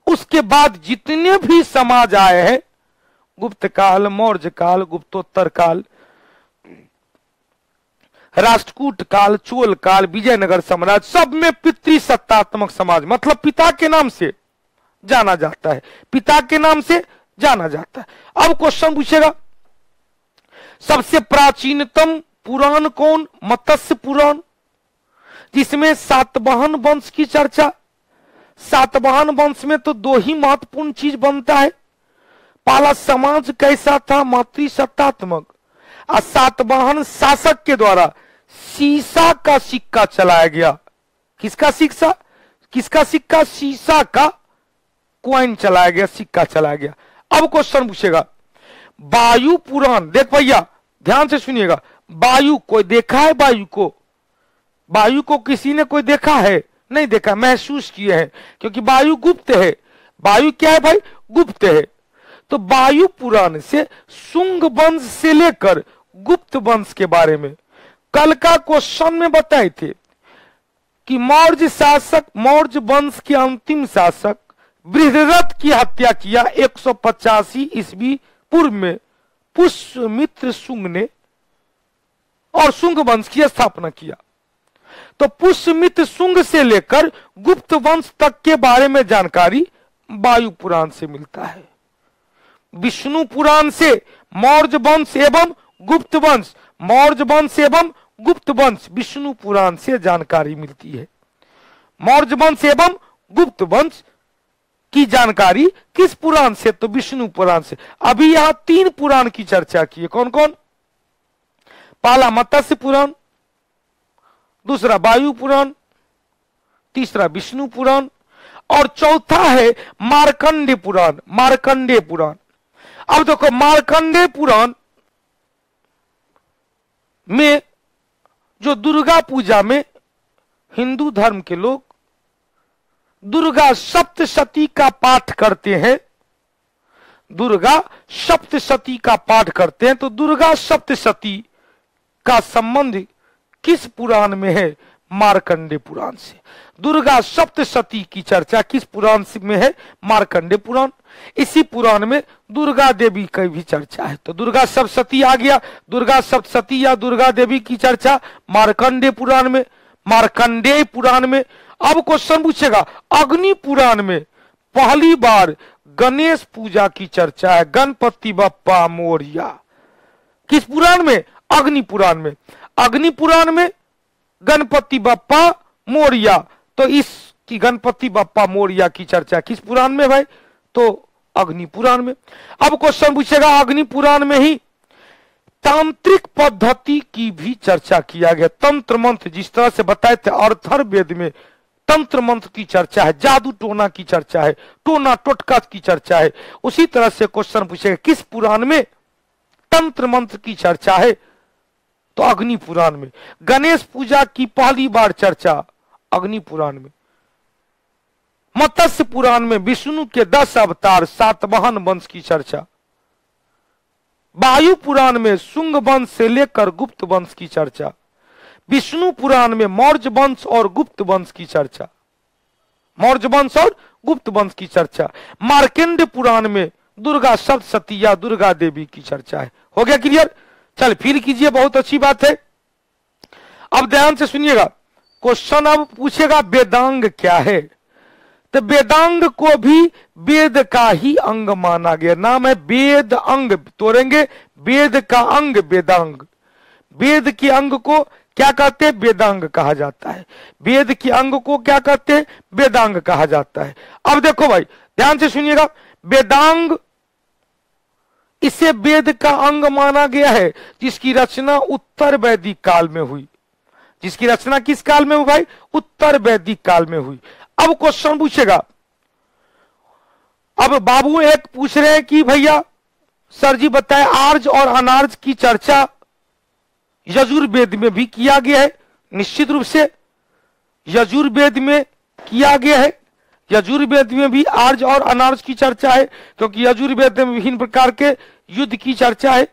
उसके बाद जितने भी समाज आए हैं, गुप्त काल, मौर्य काल, गुप्तोत्तर काल, राष्ट्रकूट काल, चोल काल, विजयनगर साम्राज्य, सब में पितृसत्तात्मक समाज, मतलब पिता के नाम से जाना जाता है, पिता के नाम से जाना जाता है। अब क्वेश्चन पूछेगा, सबसे प्राचीनतम पुराण कौन? मत्स्य पुराण, जिसमें सातवाहन वंश की चर्चा। सातवाहन वंश में तो दो ही महत्वपूर्ण चीज बनता है, पहला समाज कैसा था? मातृसत्तात्मक। और सातवाहन शासक के द्वारा सीसा का सिक्का चलाया गया। किसका सिक्का? सीसा का कॉइन चलाया गया, सिक्का चलाया गया। अब क्वेश्चन पूछेगा, वायु पुराण, देख भैया ध्यान से सुनिएगा, वायु कोई देखा है? वायु को किसी ने कोई देखा है? नहीं देखा, महसूस किए हैं, क्योंकि वायु गुप्त है। वायु क्या है भाई? गुप्त है। तो वायु पुराण से शुंग वंश से लेकर गुप्त वंश के बारे में कल का क्वेश्चन में बताए थे कि मौर्य वंश के अंतिम शासक बृहद्रथ की हत्या किया 185 ईस्वी पूर्व में पुष्यमित्र शुंग ने, और शुंग वंश की स्थापना किया। तो पुष्यमित्र शुंग से लेकर गुप्त वंश तक के बारे में जानकारी वायु पुराण से मिलता है। विष्णु पुराण से मौर्य वंश एवं गुप्त वंश, मौर्य वंश एवं गुप्त वंश विष्णु पुराण से जानकारी मिलती है। मौर्य वंश एवं गुप्त वंश की जानकारी किस पुराण से? तो विष्णु पुराण से। अभी यहां 3 पुराण की चर्चा की है। कौन कौन? पहला मत्स्य पुराण, दूसरा वायु पुराण, तीसरा विष्णु पुराण, और चौथा है मार्कंडेय पुराण। मार्कंडेय पुराण, अब देखो मार्कंडेय पुराण में जो दुर्गा पूजा में हिंदू धर्म के लोग दुर्गा सप्तशती का पाठ करते हैं, दुर्गा सप्तशती का पाठ करते हैं, तो दुर्गा सप्तशती का संबंध किस पुराण में है? मार्कंडेय पुराण से। दुर्गा सप्तशती की चर्चा किस पुराण में है? मार्कंडेय पुराण। इसी पुराण में दुर्गा देवी की भी चर्चा है, तो दुर्गा सप्तशती आ गया। दुर्गा सप्तशती या दुर्गा देवी की चर्चा मार्कंडेय पुराण में, मार्कंडेय पुराण में। अब क्वेश्चन पूछेगा, अग्नि पुराण में पहली बार गणेश पूजा की चर्चा है, गणपति बप्पा मोरया। किस पुराण में? अग्नि पुराण में। अग्नि पुराण में गणपति बप्पा मोरया, तो इसकी गणपति बप्पा मोरया की चर्चा किस पुराण में भाई? तो अग्नि पुराण में। अब क्वेश्चन पूछेगा, अग्नि पुराण में ही तांत्रिक पद्धति की भी चर्चा किया गया। तंत्र मंत्र, जिस तरह से बताए थे अथर्ववेद में तंत्र मंत्र की चर्चा है, जादू टोना की चर्चा है, टोना टोटका की चर्चा है, उसी तरह से क्वेश्चन पूछेगा किस पुराण में तंत्र मंत्र की चर्चा है? तो अग्नि पुराण में। गणेश पूजा की पहली बार चर्चा अग्नि पुराण में। मत्स्य पुराण में विष्णु के 10 अवतार सातवाहन वंश की चर्चा। वायु पुराण में शुंग वंश से लेकर गुप्त वंश की चर्चा। विष्णु पुराण में मौर्य वंश और गुप्त वंश की चर्चा, मौर्य वंश और गुप्त वंश की चर्चा। मार्कंडेय पुराण में दुर्गा सप्तशती या दुर्गा देवी की चर्चा है। हो गया क्लियर? चल फिर कीजिए, बहुत अच्छी बात है। अब ध्यान से सुनिएगा, क्वेश्चन अब पूछेगा वेदांग क्या है? तो वेदांग को भी वेद का ही अंग माना गया। नाम है वेद अंग, तोड़ेंगे वेद का अंग वेदांग। वेद के अंग को क्या कहते हैं? वेदांग कहा जाता है। वेद के अंग को क्या कहते हैं? वेदांग कहा जाता है। अब देखो भाई ध्यान से सुनिएगा, वेदांग इसे वेद का अंग माना गया है जिसकी रचना उत्तर वैदिक काल में हुई। जिसकी रचना किस काल में हुई भाई? उत्तर वैदिक काल में हुई। अब क्वेश्चन पूछेगा, अब बाबू एक पूछ रहे हैं कि भैया सर जी बताए आर्ज और अनार्ज की चर्चा यजुर्वेद में भी किया गया है। निश्चित रूप से यजुर्वेद में किया गया है। यजुर्वेद में भी आर्ज और अनार्ज की चर्चा है, क्योंकि यजुर्वेद में विभिन्न प्रकार के युद्ध की चर्चा है।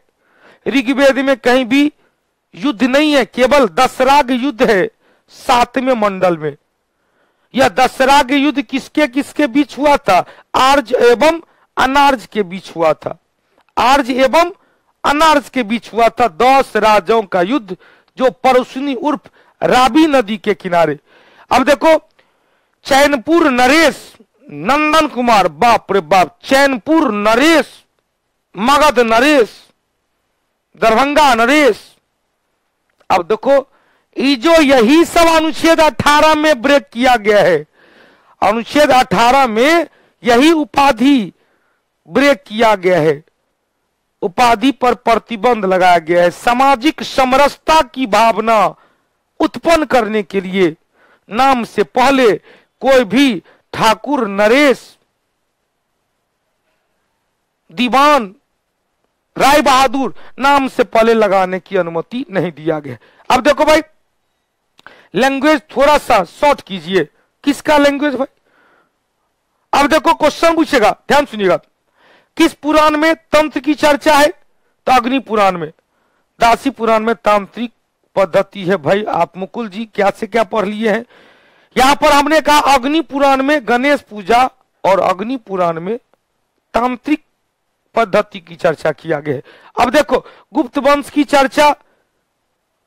ऋग्वेद में कहीं भी युद्ध नहीं है, केवल दशराग युद्ध है 7वें मंडल में। यह दशराग युद्ध किसके किसके बीच हुआ था? आर्ज एवं अनार्ज के बीच हुआ था। आर्ज एवं अनार्ज के बीच हुआ था 10 राजाओं का युद्ध, जो परसुनी उर्फ रावी नदी के किनारे। अब देखो चैनपुर नरेश, नंदन कुमार, बाप रे बाप, चैनपुर नरेश, मगध नरेश, दरभंगा नरेश। अब देखो ये जो यही सब अनुच्छेद 18 में ब्रेक किया गया है। अनुच्छेद 18 में यही उपाधि ब्रेक किया गया है। उपाधि पर प्रतिबंध लगाया गया है। सामाजिक समरसता की भावना उत्पन्न करने के लिए नाम से पहले कोई भी ठाकुर नरेश, दीवान, राय बहादुर नाम से पहले लगाने की अनुमति नहीं दिया गया। अब देखो भाई लैंग्वेज थोड़ा सा शॉर्ट कीजिए। किसका लैंग्वेज भाई? अब देखो क्वेश्चन पूछेगा, ध्यान सुनिएगा। किस पुराण में तंत्र की चर्चा है? तो अग्नि पुराण में। दासी पुराण में तांत्रिक पद्धति है। भाई आप मुकुल जी क्या से क्या पढ़ लिए हैं? यहां पर हमने कहा अग्नि पुराण में गणेश पूजा और अग्नि पुराण में तांत्रिक पद्धति की चर्चा किया गया है। अब देखो गुप्त वंश की चर्चा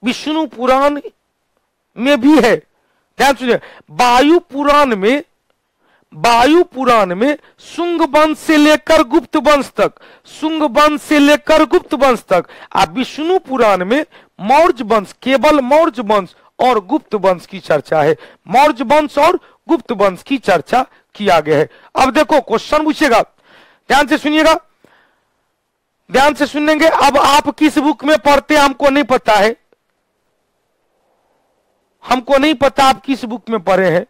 विष्णु पुराण में भी है। ध्यान सुनिए, वायु पुराण में शुंग वंश से लेकर गुप्त वंश तक, शुंग वंश से लेकर गुप्त वंश तक। अब विष्णु पुराण में मौर्य वंश, केवल मौर्य वंश और गुप्त वंश की चर्चा है। मौर्य वंश और गुप्त वंश की चर्चा किया गया है। अब देखो क्वेश्चन पूछेगा, ध्यान से सुनिएगा, ध्यान से सुनेंगे। अब आप किस बुक में पढ़ते हैं हमको नहीं पता है, हमको नहीं पता आप किस बुक में पढ़े हैं।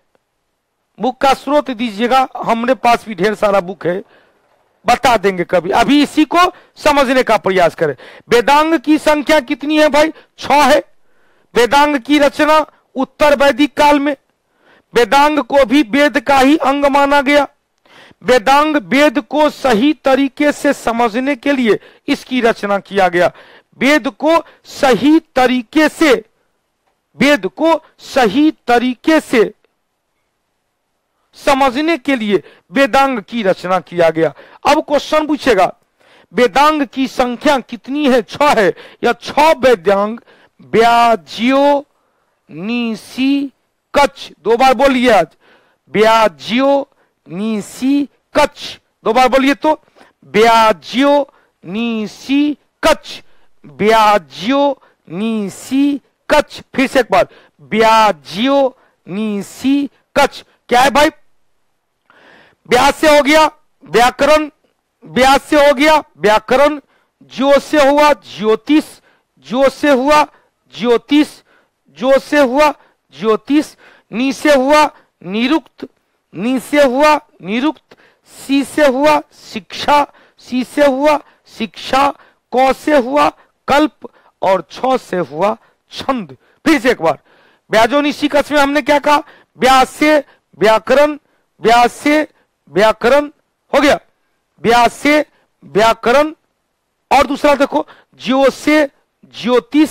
बुक का स्रोत दीजिएगा, हमारे पास भी ढेर सारा बुक है, बता देंगे कभी। अभी इसी को समझने का प्रयास करें। वेदांग की संख्या कितनी है भाई? 6 है। वेदांग की रचना उत्तर वैदिक काल में। वेदांग को भी वेद का ही अंग माना गया। वेदांग वेद को सही तरीके से समझने के लिए इसकी रचना किया गया। वेद को सही तरीके से, वेद को सही तरीके से समझने के लिए वेदांग की रचना किया गया। अब क्वेश्चन पूछेगा वेदांग की संख्या कितनी है? 6 है। या 6 वेदांग ब्याज्यो नीसी कच्छ, 2 बार बोलिए आज, ब्याज्यो नीसी कच्छ, 2 बार बोलिए तो, ब्याज्यो नीसी कच्छ, ब्याज्यो नीसी कच्छ। फिर से एक बार, ब्याज्यो नीसी कच्छ। क्या है भाई? ब्याज से हो गया व्याकरण, ब्याज से हो गया व्याकरण, जो से हुआ ज्योतिष, जो से हुआ ज्योतिष, जो से हुआ ज्योतिष, नी से हुआ निरुक्त, नी से हुआ निरुक्त, सी से हुआ शिक्षा, सी से हुआ शिक्षा, क से हुआ कल्प और छ से हुआ छंद। फिर से एक बार, ब्याजोनिशी कच्छ में हमने क्या कहा? ब्याज से व्याकरण, ब्याज से व्याकरण हो गया, ब्याज से व्याकरण। और दूसरा देखो, ज्यो से ज्योतिष,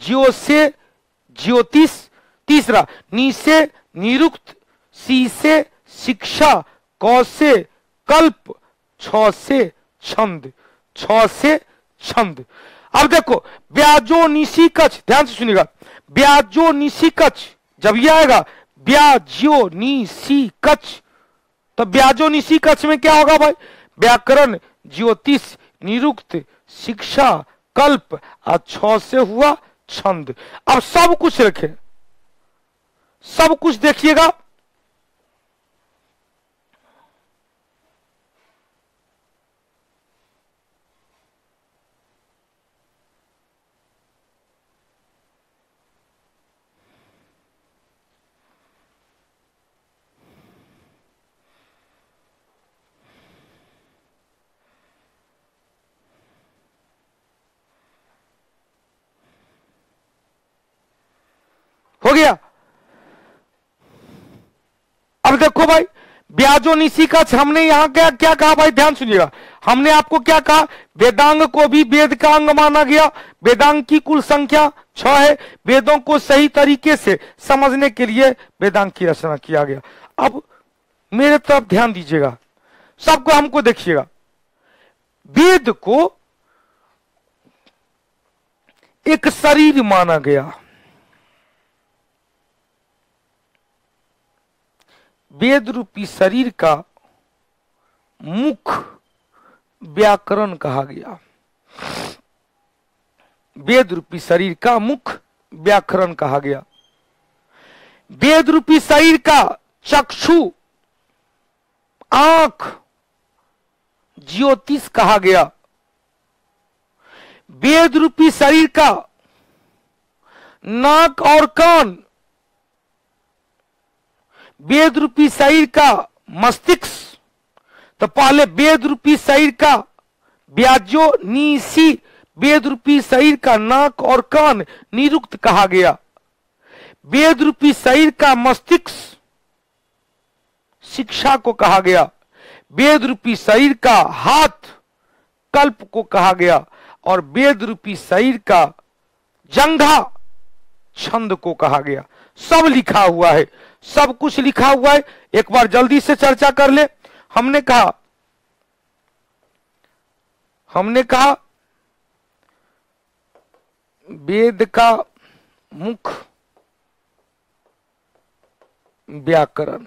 ज्यो से ज्योतिष। तीसरा, नी से निरुक्त, सी से शिक्षा, क से कल्प, छ से छंद, छ से छंद। अब देखो ब्याजो निशी कच्छ, ध्यान से सुनिएगा, ब्याजो निशी कच्छ जब ये आएगा, ब्याज्यो नी सी कच्छ, तो ब्याजो निसी कक्ष में क्या होगा भाई? व्याकरण, ज्योतिष, निरुक्त, शिक्षा, कल्प और 6 से हुआ छंद। अब सब कुछ रखे, सब कुछ देखिएगा। हो गया। अब देखो भाई, ब्याजो निसी का हमने यहां क्या क्या कहा भाई? ध्यान सुनिएगा। हमने आपको क्या कहा? वेदांग को भी वेद का अंग माना गया। वेदांग की कुल संख्या 6 है। वेदों को सही तरीके से समझने के लिए वेदांग की रचना किया गया। अब मेरे तरफ ध्यान दीजिएगा, सबको हमको देखिएगा। वेद को एक शरीर माना गया। वेद रूपी शरीर का मुख व्याकरण कहा गया। वेद रूपी शरीर का मुख व्याकरण कहा गया। वेद रूपी शरीर का चक्षु, आंख, ज्योतिष कहा गया। वेद रूपी शरीर का नाक और कान, वेद रूपी शरीर का मस्तिष्क। तो पहले वेद रूपी शरीर का ब्याजो निसी, वेद रूपी शरीर का नाक और कान निरुक्त कहा गया। वेद रूपी शरीर का मस्तिष्क शिक्षा को कहा गया। वेद रूपी शरीर का हाथ कल्प को कहा गया। और वेद रूपी शरीर का जंघा छंद को कहा गया। सब लिखा हुआ है, सब कुछ लिखा हुआ है। एक बार जल्दी से चर्चा कर ले। हमने कहा वेद का मुख व्याकरण,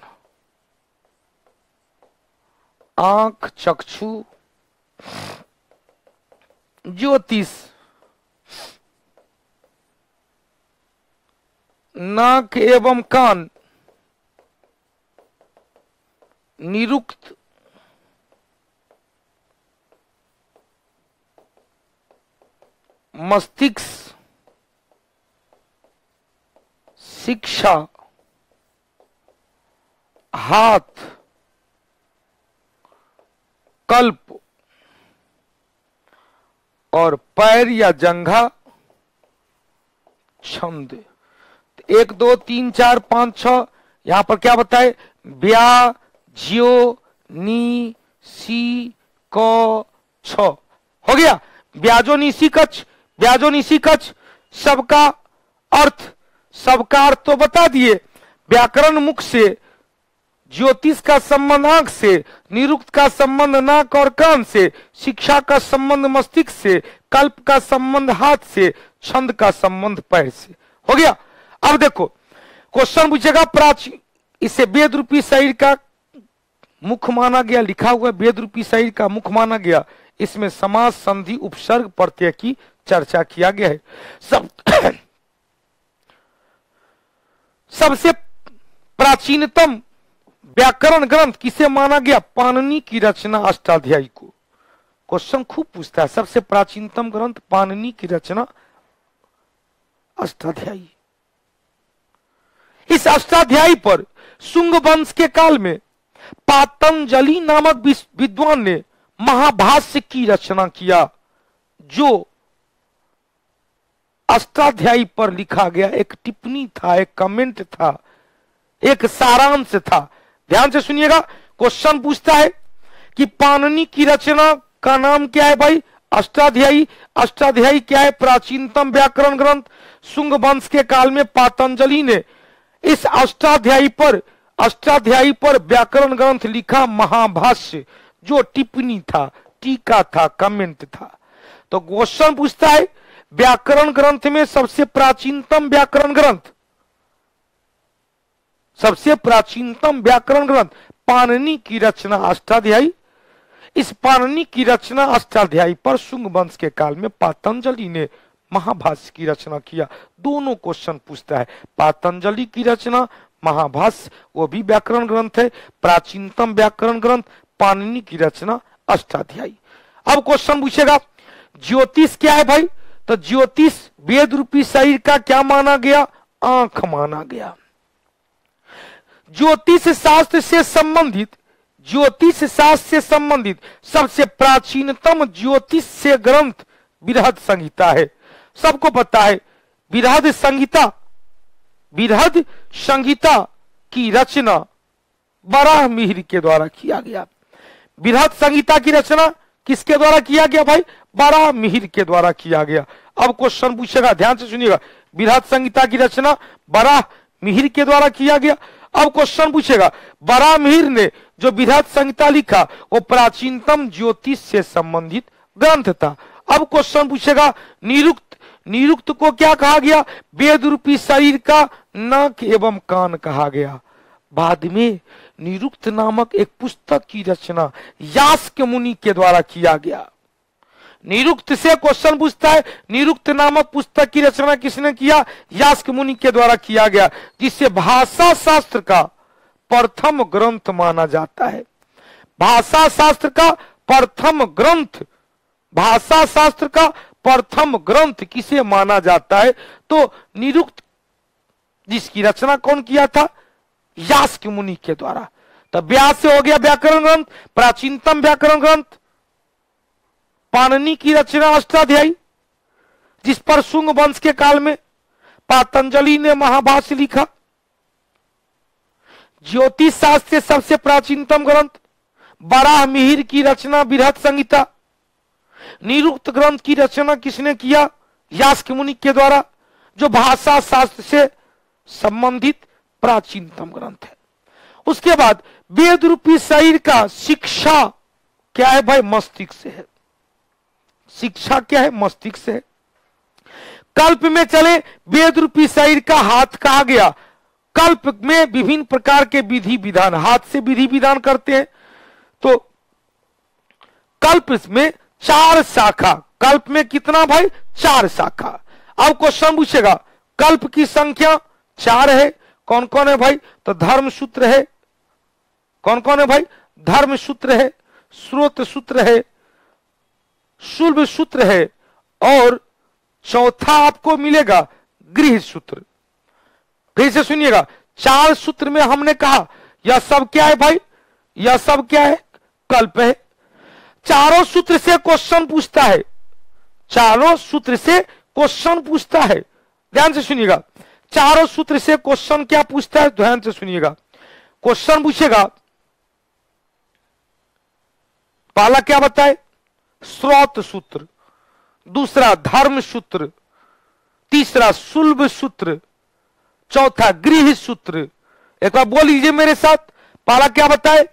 आंख, चक्षु, ज्योतिष, नाक एवं कान, निरुक्त, मस्तिष्क, शिक्षा, हाथ, कल्प और पैर या जंघा छंद। 1 2 3 4 5 6 यहां पर क्या बताए? ब्या ज्यो नी सी को छ। हो गया। ब्याजो निसी कच, ब्याजो निसी कच, सबका अर्थ तो बता दिए। व्याकरण मुख से, ज्योतिष का संबंध आंख से, निरुक्त का संबंध नाक और कान से, शिक्षा का संबंध मस्तिष्क से, कल्प का संबंध हाथ से, छंद का संबंध पैर से। हो गया। अब देखो क्वेश्चन पूछेगा प्राचीन, इसे वेद रूपी शरीर का मुख माना गया, लिखा हुआ वेद रूपी शरीर का मुख माना गया। इसमें समास, संधि, उपसर्ग, प्रत्यय की चर्चा किया गया है। सबसे प्राचीनतम व्याकरण ग्रंथ किसे माना गया? पाणिनि की रचना अष्टाध्यायी को। क्वेश्चन खूब पूछता है। सबसे प्राचीनतम ग्रंथ पाणिनि की रचना अष्टाध्यायी। इस अष्टाध्यायी पर शुंग वंश के काल में पातंजलि नामक विद्वान ने महाभाष्य की रचना किया, जो अष्टाध्यायी पर लिखा गया एक टिप्पणी था, एक कमेंट था, एक सारांश था। ध्यान से सुनिएगा। क्वेश्चन पूछता है कि पाणिनि की रचना का नाम क्या है भाई? अष्टाध्यायी। अष्टाध्यायी क्या है? प्राचीनतम व्याकरण ग्रंथ। शुंग वंश के काल में पातंजलि ने इस अष्टाध्यायी पर व्याकरण ग्रंथ लिखा महाभाष्य, जो टिप्पणी था, टीका था, कमेंट था। तो क्वेश्चन पूछता है व्याकरण ग्रंथ में सबसे प्राचीनतम व्याकरण ग्रंथ, सबसे प्राचीनतम व्याकरण ग्रंथ पाणिनि की रचना अष्टाध्यायी। इस पाणिनि की रचना अष्टाध्यायी पर शुंग वंश के काल में पातंजलि ने महाभाष्य की रचना किया। दोनों क्वेश्चन पूछता है, पातंजलि की रचना महाभाष्य वो भी व्याकरण ग्रंथ है, प्राचीनतम व्याकरण ग्रंथ, पाणिनि की रचना अष्टाध्यायी। अब क्वेश्चन पूछेगा ज्योतिष क्या है भाई, तो ज्योतिष वेद रूपी शरीर का क्या माना गया, आंख माना गया। ज्योतिष शास्त्र से संबंधित, ज्योतिष शास्त्र से संबंधित सबसे प्राचीनतम ज्योतिष से ग्रंथ बृहद संहिता है। सबको पता है बृहद संहिता, बृहद संहिता की रचना बराह मिहिर के द्वारा किया गया। बृहद संहिता की रचना किसके द्वारा किया गया भाई, बराह मिहिर के द्वारा किया गया। अब क्वेश्चन पूछेगा, ध्यान से सुनिएगा, बृहद संहिता की रचना बराह मिहिर के द्वारा किया गया। अब क्वेश्चन पूछेगा बराह मिहिर ने जो बृहद संहिता लिखा वो प्राचीनतम ज्योतिष से संबंधित ग्रंथ था। अब क्वेश्चन पूछेगा निरुक्त, निरुक्त को क्या कहा गया, वेद रूपी शरीर का नाक एवं कान कहा गया। बाद में निरुक्त नामक एक पुस्तक की रचना यास्क मुनि के द्वारा किया गया। निरुक्त से क्वेश्चन पूछता है, निरुक्त नामक पुस्तक की रचना किसने किया, यास्क मुनि के द्वारा किया गया, जिसे भाषा शास्त्र का प्रथम ग्रंथ माना जाता है। भाषा शास्त्र का प्रथम ग्रंथ, भाषा शास्त्र का प्रथम ग्रंथ किसे माना जाता है, तो निरुक्त, जिसकी रचना कौन किया था, यास्क मुनि के द्वारा। तब व्यास से हो गया व्याकरण ग्रंथ, प्राचीनतम व्याकरण ग्रंथ। पाणिनि की रचना अष्टाध्यायी, जिस पर शुंग वंश के काल में पातंजलि ने महाभाष्य लिखा। ज्योतिष शास्त्र से सबसे प्राचीनतम ग्रंथ बराह मिहिर की रचना बृहद संहिता। निरुक्त ग्रंथ की रचना किसने किया, यास्क मुनि के द्वारा, जो भाषा शास्त्र से संबंधित प्राचीनतम ग्रंथ है। उसके बाद वेद रूपी शरीर का शिक्षा क्या है भाई, मस्तिष्क से है। शिक्षा क्या है, मस्तिष्क से है। कल्प में चले वेद रूपी शरीर का हाथ कहा गया। कल्प में विभिन्न प्रकार के विधि विधान, हाथ से विधि विधान करते हैं। तो कल्प में 4 शाखा, कल्प में कितना भाई, 4 शाखा। अब क्वेश्चन पूछेगा कल्प की संख्या 4 है, कौन कौन है भाई, तो धर्म सूत्र है, कौन कौन है भाई, धर्म सूत्र है, स्रोत सूत्र है, शुल्ब सूत्र है, और चौथा आपको मिलेगा गृह सूत्र। फिर से सुनिएगा, 4 सूत्र में हमने कहा यह सब क्या है भाई, यह सब क्या है, कल्प है। चारों सूत्र से क्वेश्चन पूछता है, चारों सूत्र से क्वेश्चन पूछता है। ध्यान से सुनिएगा, चारों सूत्र से क्वेश्चन क्या पूछता है, ध्यान से सुनिएगा। क्वेश्चन पूछेगा, पहला क्या बताए, स्रोत सूत्र, दूसरा धर्म सूत्र, तीसरा शुल्ब सूत्र, चौथा गृह सूत्र। एक बार बोल लीजिए मेरे साथ, पहला क्या बताए,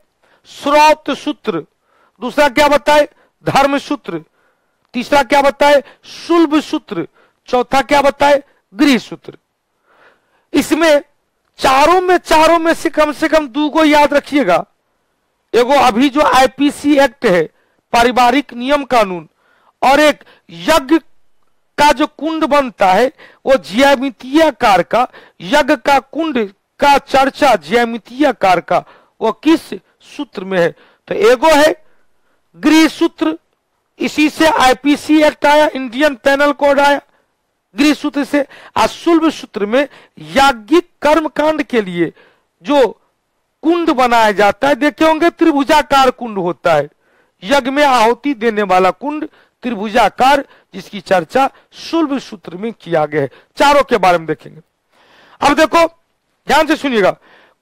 स्रोत सूत्र, दूसरा क्या बताए, धर्म सूत्र, तीसरा क्या बताए, शुल्ब सूत्र, चौथा क्या बताए, गृह सूत्र। इसमें चारों में से कम 2 को याद रखिएगा। एगो अभी जो आईपीसी एक्ट है, पारिवारिक नियम कानून, और एक यज्ञ का जो कुंड बनता है वो ज्यामितीय आकार का, यज्ञ का कुंड का चर्चा ज्यामितीय आकार का वो किस सूत्र में है, तो एगो है गृह सूत्र, इसी से आईपीसी एक्ट आया, इंडियन पेनल कोड आया गृह सूत्र से। शुल्ब सूत्र में याज्ञिक कर्मकांड के लिए जो कुंड बनाया जाता है, देखे होंगे त्रिभुजाकार कुंड होता है, यज्ञ में आहुति देने वाला कुंड त्रिभुजाकार, जिसकी चर्चा शुल्ब सूत्र में किया गया है। चारों के बारे में देखेंगे। अब देखो ध्यान से सुनिएगा,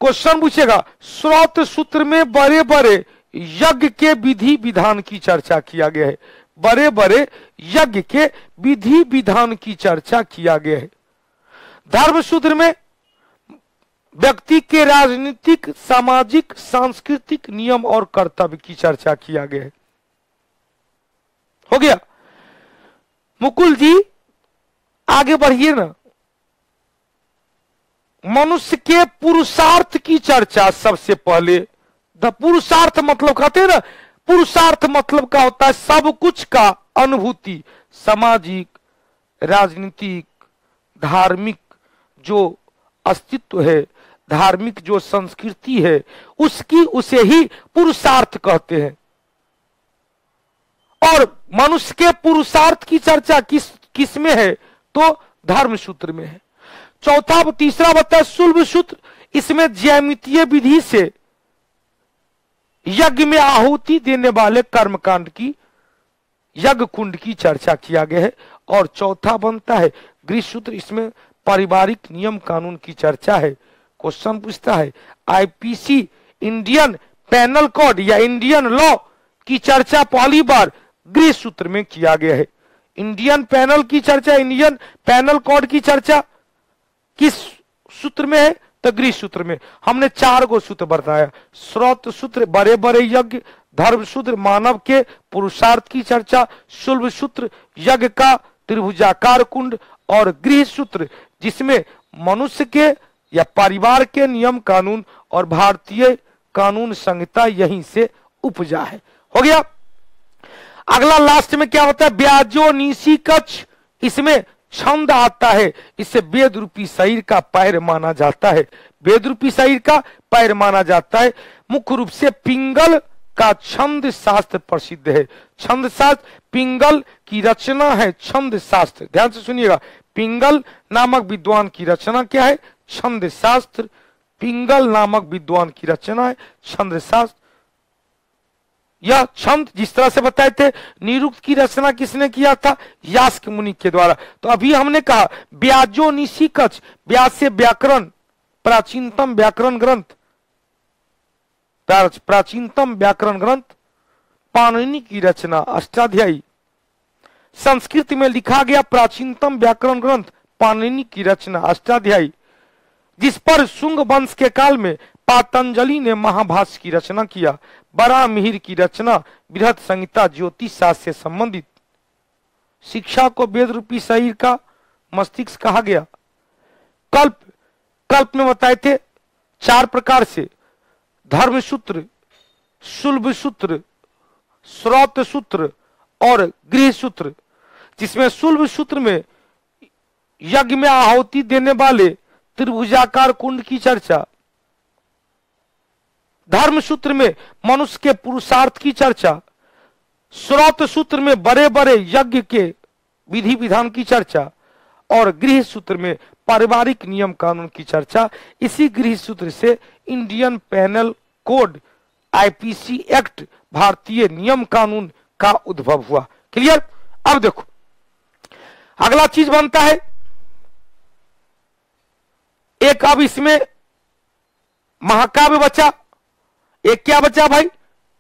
क्वेश्चन पूछेगा, स्रोत सूत्र में बड़े बड़े यज्ञ के विधि विधान की चर्चा किया गया है, बड़े बड़े यज्ञ के विधि विधान की चर्चा किया गया है। धर्म सूत्र में व्यक्ति के राजनीतिक, सामाजिक, सांस्कृतिक नियम और कर्तव्य की चर्चा किया गया है। हो गया। मुकुल जी आगे बढ़िए ना। मनुष्य के पुरुषार्थ की चर्चा सबसे पहले द पुरुषार्थ मतलब कहते हैं ना, पुरुषार्थ मतलब का होता है सब कुछ का अनुभूति, सामाजिक, राजनीतिक, धार्मिक जो अस्तित्व है, धार्मिक जो संस्कृति है, उसकी उसे ही पुरुषार्थ कहते हैं। और मनुष्य के पुरुषार्थ की चर्चा किस में है? तो धर्म सूत्र में है। चौथा तीसरा बताया शुल्ब सूत्र, इसमें ज्यामितीय विधि से यज्ञ में आहुति देने वाले कर्मकांड की, यज्ञ कुंड की चर्चा किया गया है। और चौथा बनता है गृह सूत्र, इसमें पारिवारिक नियम कानून की चर्चा है। क्वेश्चन पूछता है आईपीसी इंडियन पैनल कोड या इंडियन लॉ की चर्चा पहली बार गृह सूत्र में किया गया है। इंडियन पैनल की चर्चा, इंडियन पैनल कोड की चर्चा किस सूत्र में है? तो गृह सूत्र में। हमने 4 गो सूत्र बताया, स्रोत सूत्र बड़े बड़े यज्ञ, धर्म सूत्र मानव के पुरुषार्थ की चर्चा, शुल्ब सूत्र यज्ञ का त्रिभुजाकार कुंड, और गृह सूत्र जिसमें मनुष्य के या परिवार के नियम कानून और भारतीय कानून संहिता यहीं से उपजा है। हो गया। अगला लास्ट में क्या होता है? ब्याजो नीसी कच्छ, इसमें छंद आता है, इसे वेद रूपी शरीर का पैर माना जाता है, वेद रूपी शरीर का पैर माना जाता है। मुख्य रूप से पिंगल का छंद शास्त्र प्रसिद्ध है। छंद शास्त्र, पिंगल की रचना है छंद शास्त्र। ध्यान से सुनिएगा, पिंगल नामक विद्वान की रचना क्या है? छंद शास्त्र। पिंगल नामक विद्वान की रचना है छंद शास्त्र। यह छंद जिस तरह से बताए थे, निरुक्त की रचना किसने किया था? यास्क मुनि के द्वारा। तो अभी हमने कहा ब्याजो निशी कच्छ, ब्याज से व्याकरण, प्राचीनतम व्याकरण ग्रंथ, प्राचीनतम व्याकरण ग्रंथ, पाणिनि की रचना अष्टाध्यायी। संस्कृत में लिखा गया प्राचीनतम व्याकरण ग्रंथ पाणिनि की रचना अष्टाध्यायी, जिस पर शुंग वंश के काल में पातंजलि ने महाभाष्य की रचना किया। बरामिहिर की रचना बृहत संहिता ज्योतिष शास्त्र से संबंधित। शिक्षा को वेद रूपी शरीर का मस्तिष्क कहा गया। कल्प में बताए थे 4 प्रकार से, धर्म सूत्र, शुल्ब सूत्र, स्रोत सूत्र और गृह सूत्र, जिसमें शुल्ब सूत्र में यज्ञ में आहुति देने वाले त्रिभुजाकार कुंड की चर्चा, धर्म सूत्र में मनुष्य के पुरुषार्थ की चर्चा, स्रोत सूत्र में बड़े बड़े यज्ञ के विधि विधान की चर्चा, और गृह सूत्र में पारिवारिक नियम कानून की चर्चा। इसी गृह सूत्र से Indian panel code, IPC act, भारतीय नियम कानून का उद्भव हुआ। क्लियर? अब देखो अगला चीज बनता है एक, अब इसमें महाकाव्य बचा। एक क्या बचा भाई?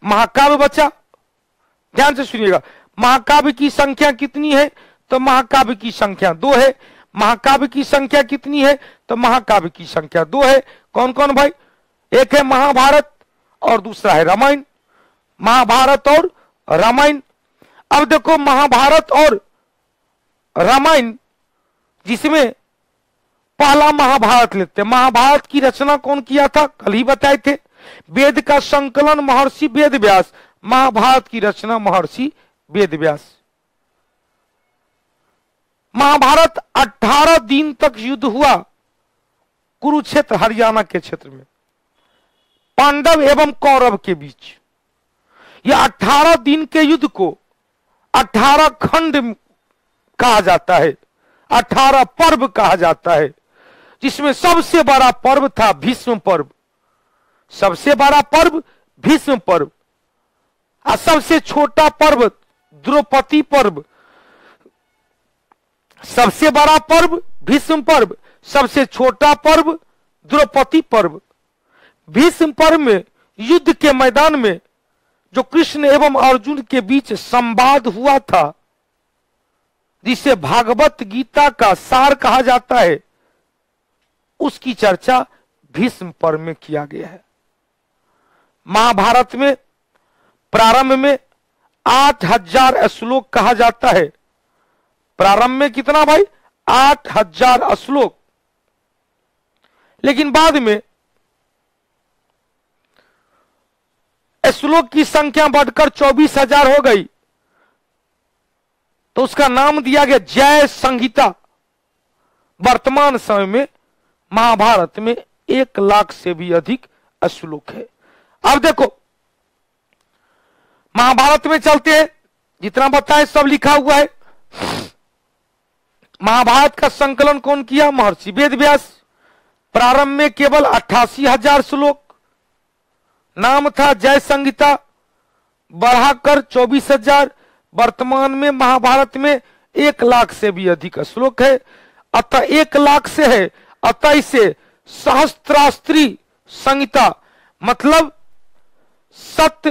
महाकाव्य बचा। ध्यान से सुनिएगा, महाकाव्य की संख्या कितनी है? तो महाकाव्य की संख्या 2 है। महाकाव्य की संख्या कितनी है? तो महाकाव्य की संख्या 2 है। कौन कौन भाई? एक है महाभारत और दूसरा है रामायण। महाभारत और रामायण। अब देखो महाभारत और रामायण, जिसमें पहला महाभारत लेते हैं। महाभारत की रचना कौन किया था? कल ही बताए थे, वेद का संकलन महर्षि वेद व्यास। महाभारत की रचना महर्षि वेद व्यास। महाभारत 18 दिन तक युद्ध हुआ कुरुक्षेत्र हरियाणा के क्षेत्र में, पांडव एवं कौरव के बीच। यह 18 दिन के युद्ध को 18 खंड कहा जाता है, 18 पर्व कहा जाता है, जिसमें सबसे बड़ा पर्व था भीष्म पर्व। सबसे बड़ा पर्व भीष्म पर्व और सबसे छोटा पर्व द्रौपदी पर्व। सबसे बड़ा पर्व भीष्म पर्व, सबसे छोटा पर्व द्रौपदी पर्व। भीष्म पर्व में युद्ध के मैदान में जो कृष्ण एवं अर्जुन के बीच संवाद हुआ था, जिसे भागवत गीता का सार कहा जाता है, उसकी चर्चा भीष्म पर्व में किया गया है। महाभारत में प्रारंभ में 8000 श्लोक कहा जाता है। प्रारंभ में कितना भाई? 8000 श्लोक। लेकिन बाद में श्लोक की संख्या बढ़कर 24,000 हो गई, तो उसका नाम दिया गया जय संहिता। वर्तमान समय में महाभारत में 1 लाख से भी अधिक श्लोक है। अब देखो महाभारत में चलते हैं, जितना बताए सब लिखा हुआ है। महाभारत का संकलन कौन किया? महर्षि वेदव्यास। प्रारंभ में केवल 88,000 श्लोक, नाम था जय संहिता, बढ़ाकर 24,000। वर्तमान में महाभारत में 1 लाख से भी अधिक श्लोक है। अतः 1 लाख से है, अतः इसे सहस्त्रास्त्री संहिता मतलब सत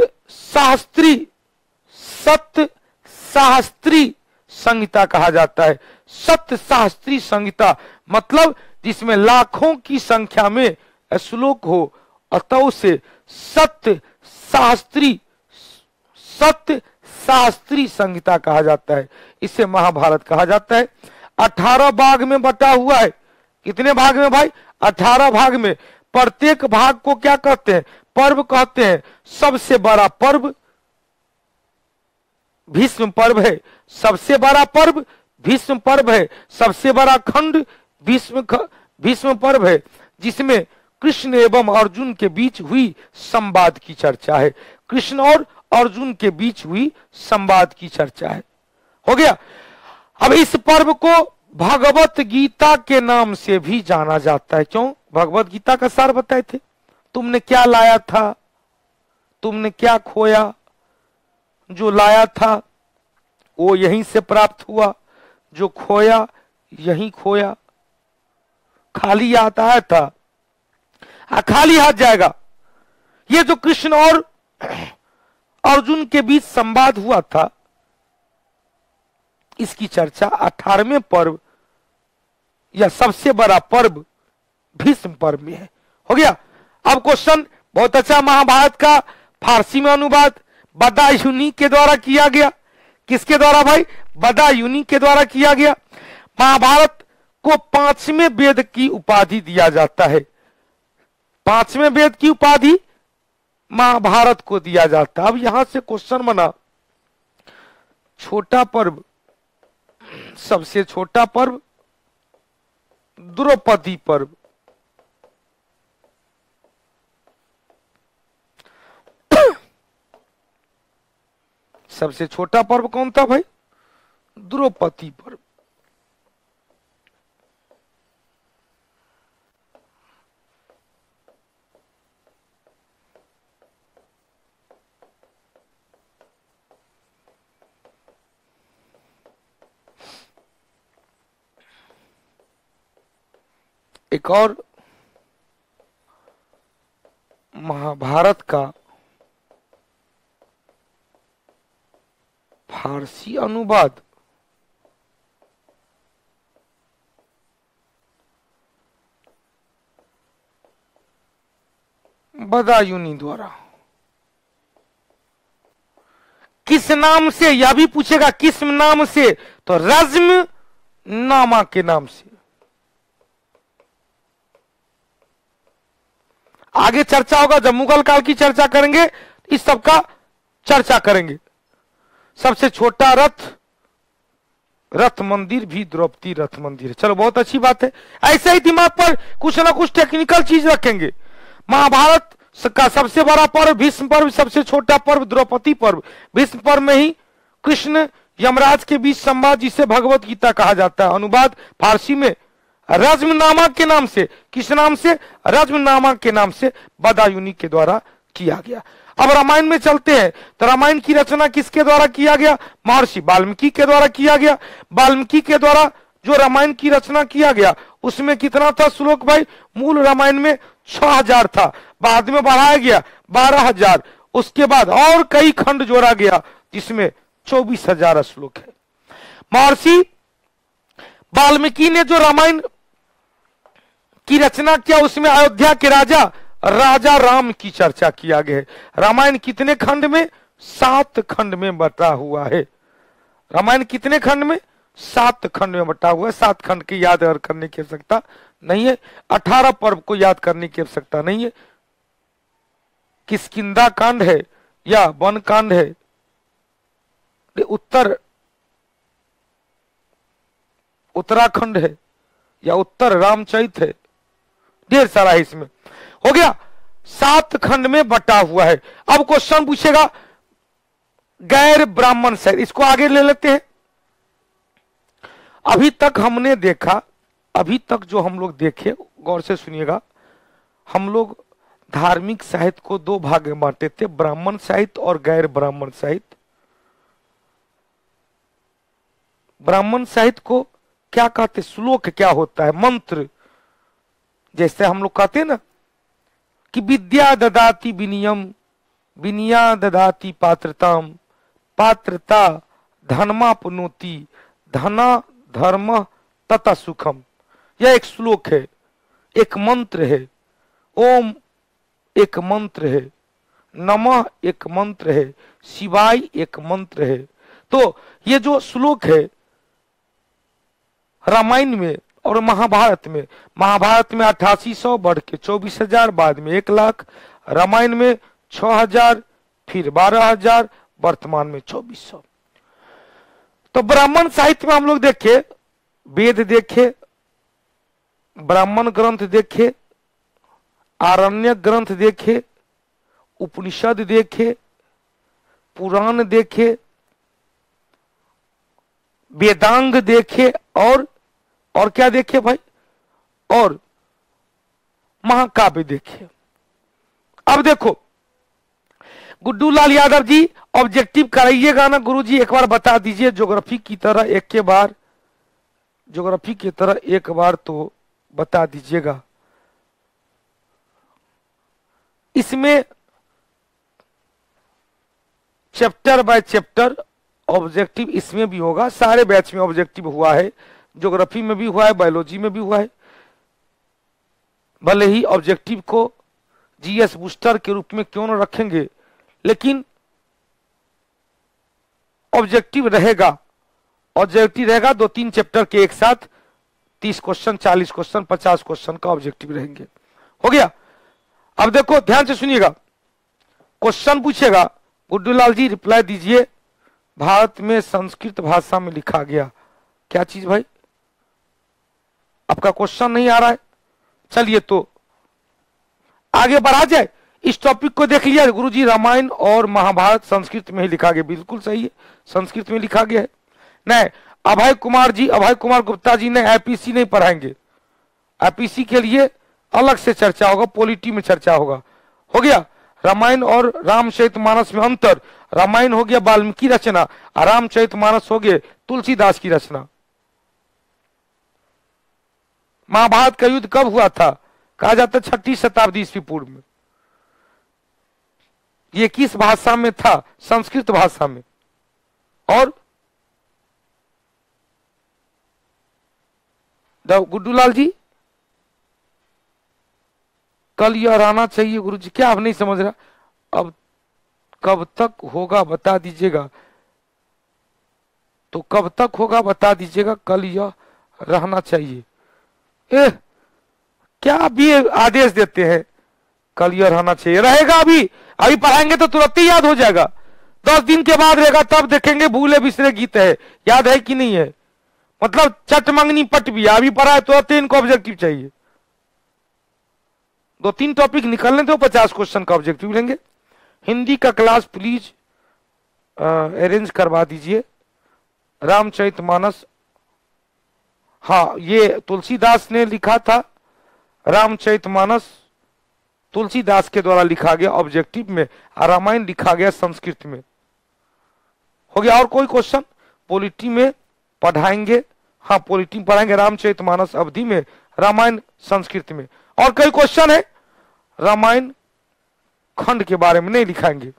सहस्त्री संहिता कहा जाता है। सत सहस्त्री संहिता मतलब जिसमें लाखों की संख्या में श्लोक हो, अतः उसे सत सहस्त्री संहिता कहा जाता है। इसे महाभारत कहा जाता है। 18 भाग में बटा हुआ है। कितने भाग में भाई? 18 भाग में। प्रत्येक भाग को क्या कहते हैं? पर्व कहते हैं। सबसे बड़ा पर्व भीष्म पर्व है। सबसे बड़ा पर्व भीष्म पर्व है। सबसे बड़ा खंड भीष्म पर्व है, जिसमें कृष्ण एवं अर्जुन के बीच हुई संवाद की चर्चा है। कृष्ण और अर्जुन के बीच हुई संवाद की चर्चा है। हो गया। अब इस पर्व को भगवत गीता के नाम से भी जाना जाता है। क्यों? भगवत गीता का सार बताए थे। तुमने क्या लाया था, तुमने क्या खोया, जो लाया था वो यहीं से प्राप्त हुआ, जो खोया यहीं खोया। खाली हाथ आया था, खाली हाथ जाएगा। ये जो कृष्ण और अर्जुन के बीच संवाद हुआ था, इसकी चर्चा 18वें पर्व या सबसे बड़ा पर्व भीष्म पर्व में है। हो गया। अब क्वेश्चन बहुत अच्छा। महाभारत का फारसी में अनुवाद बदायूनी के द्वारा किया गया। किसके द्वारा भाई? बदायूनी के द्वारा किया गया। महाभारत को 5वें वेद की उपाधि दिया जाता है। 5वें वेद की उपाधि महाभारत को दिया जाता है। अब यहां से क्वेश्चन बना, छोटा पर्व, सबसे छोटा पर्व द्रौपदी पर्व। सबसे छोटा पर्व कौन था भाई? द्रौपदी पर्व। एक और महाभारत का फारसी अनुवाद बदायूनी द्वारा। किस नाम से? यह भी पूछेगा किस नाम से, तो रज्म नामा के नाम से। आगे चर्चा होगा, जब मुगल काल की चर्चा करेंगे इस सब का चर्चा करेंगे। सबसे छोटा रथ मंदिर भी द्रौपदी रथ मंदिर है। चलो बहुत अच्छी बात है। ऐसे ही दिमाग पर कुछ ना कुछ टेक्निकल चीज रखेंगे। महाभारत का सबसे बड़ा पर्व भीष्म पर्व, सबसे छोटा पर्व द्रौपदी पर्व। भीष्म पर्व में ही कृष्ण यमराज के बीच संवाद, जिसे भगवत गीता कहा जाता है। अनुवाद फारसी में रज्मनामा के नाम से। किस नाम से? रज्मनामा के नाम से बदायूनी के द्वारा किया गया। अब रामायण में चलते हैं, तो रामायण की रचना किसके द्वारा किया गया? महर्षि वाल्मीकि के द्वारा किया गया। वाल्मीकि के द्वारा जो रामायण की रचना किया गया, उसमें कितना था श्लोक भाई? मूल रामायण में 6,000 था, बाद में बढ़ाया गया 12,000। उसके बाद और कई खंड जोड़ा गया, जिसमें 24,000 श्लोक है। महर्षि वाल्मीकि ने जो रामायण की रचना किया, उसमें अयोध्या के राजा राम की चर्चा किया गया है। रामायण कितने खंड में? 7 खंड में बटा हुआ है। रामायण कितने खंड में? 7 खंड में बटा हुआ है। 7 खंड की याद करने की आवश्यकता नहीं है। 18 पर्व को याद करने की आवश्यकता नहीं है। किष्किंधा कांड है, या वनकांड है, उत्तराखंड है, या उत्तर रामचरित है, ढेर सारा है इसमें। हो गया, 7 खंड में बटा हुआ है। अब क्वेश्चन पूछेगा गैर ब्राह्मण साहित्य, इसको आगे ले लेते हैं। अभी तक हमने देखा, अभी तक जो हम लोग देखे, गौर से सुनिएगा, हम लोग धार्मिक साहित्य को 2 भाग में बांटे थे, ब्राह्मण साहित्य और गैर ब्राह्मण साहित्य। ब्राह्मण साहित्य को क्या कहते, श्लोक क्या होता है, मंत्र, जैसे हम लोग कहते हैं ना कि विद्या ददाति विनियम, विनिया ददाति पात्रताम, पात्रता धर्मापनोति, धना धर्म तथा सुखम। यह एक श्लोक है, एक मंत्र है। ओम एक मंत्र है, नमः एक मंत्र है, शिवाय एक मंत्र है। तो ये जो श्लोक है रामायण में और महाभारत में, महाभारत में 8800 बढ़ के 24,000, बाद में 1,00,000, रामायण में 6,000, फिर 12,000, वर्तमान में 2400। तो ब्राह्मण साहित्य में हम लोग देखे, वेद देखे, ब्राह्मण ग्रंथ देखे, आरण्यक ग्रंथ देखे, उपनिषद देखे, पुराण देखे, वेदांग देखे, और क्या देखे भाई, और महाकाव्य देखे। अब देखो गुड्डू लाल यादव जी, ऑब्जेक्टिव कराइएगा ना गुरुजी, एक बार बता दीजिए, ज्योग्राफी की तरह ज्योग्राफी की तरह एक बार तो बता दीजिएगा। इसमें चैप्टर बाय चैप्टर ऑब्जेक्टिव इसमें भी होगा, सारे बैच में ऑब्जेक्टिव हुआ है, ज्योग्राफी में भी हुआ है, बायोलॉजी में भी हुआ है। भले ही ऑब्जेक्टिव को जीएस बूस्टर के रूप में क्यों न रखेंगे, लेकिन ऑब्जेक्टिव रहेगा, ऑब्जेक्टिव रहेगा 2-3 चैप्टर के एक साथ, 30 क्वेश्चन, 40 क्वेश्चन, 50 क्वेश्चन का ऑब्जेक्टिव रहेंगे। हो गया। अब देखो ध्यान से सुनिएगा, क्वेश्चन पूछेगा, गुड्डूलाल जी रिप्लाई दीजिए। भारत में संस्कृत भाषा में लिखा गया क्या चीज भाई, आपका क्वेश्चन नहीं आ रहा है। चलिए तो आगे बढ़ा जाए, इस टॉपिक को देख लिया गुरुजी, रामायण और महाभारत संस्कृत में ही लिखा गया, बिल्कुल सही है, संस्कृत में लिखा गया है। नहीं, अभय कुमार गुप्ता जी ने आईपीसी नहीं पढ़ाएंगे, आईपीसी के लिए अलग से चर्चा होगा, पॉलिटी में चर्चा होगा। हो गया। रामायण और रामचरितमानस में अंतर, रामायण हो गया वाल्मीकि रचना, और रामचरितमानस हो गए तुलसीदास की रचना। महाभारत का युद्ध कब हुआ था, कहा जाता 6वीं शताब्दी ईस्वी पूर्व में। ये किस भाषा में था, संस्कृत भाषा में। और गुड्डूलाल जी कल यह आना चाहिए गुरुजी, क्या आप नहीं समझ रहा, अब कब तक होगा बता दीजिएगा, तो कब तक होगा बता दीजिएगा, कल यह रहना चाहिए। क्या अभी आदेश देते हैं, कल यह रहना चाहिए, रहेगा। अभी पढ़ाएंगे तो तुरंत ही याद हो जाएगा, 10 दिन के बाद रहेगा, तब देखेंगे भूले बिसरे गीत है, याद है कि नहीं है, मतलब चट मंगनी पट भी, अभी पढ़ा है तुरंत इनको ऑब्जेक्टिव चाहिए। 2-3 टॉपिक निकलने तो 50 क्वेश्चन का ऑब्जेक्टिव लेंगे। हिंदी का क्लास प्लीज अरेंज करवा दीजिए। रामचरितमानस, हाँ ये तुलसीदास ने लिखा था, रामचरितमानस तुलसीदास के द्वारा लिखा गया ऑब्जेक्टिव में, और रामायण लिखा गया संस्कृत में। हो गया। और कोई क्वेश्चन पॉलिटी में पढ़ाएंगे, हाँ पॉलिटी में पढ़ाएंगे, रामचरितमानस अवधि में, रामायण संस्कृत में। और कई क्वेश्चन है रामायण खंड के बारे में नहीं लिखाएंगे।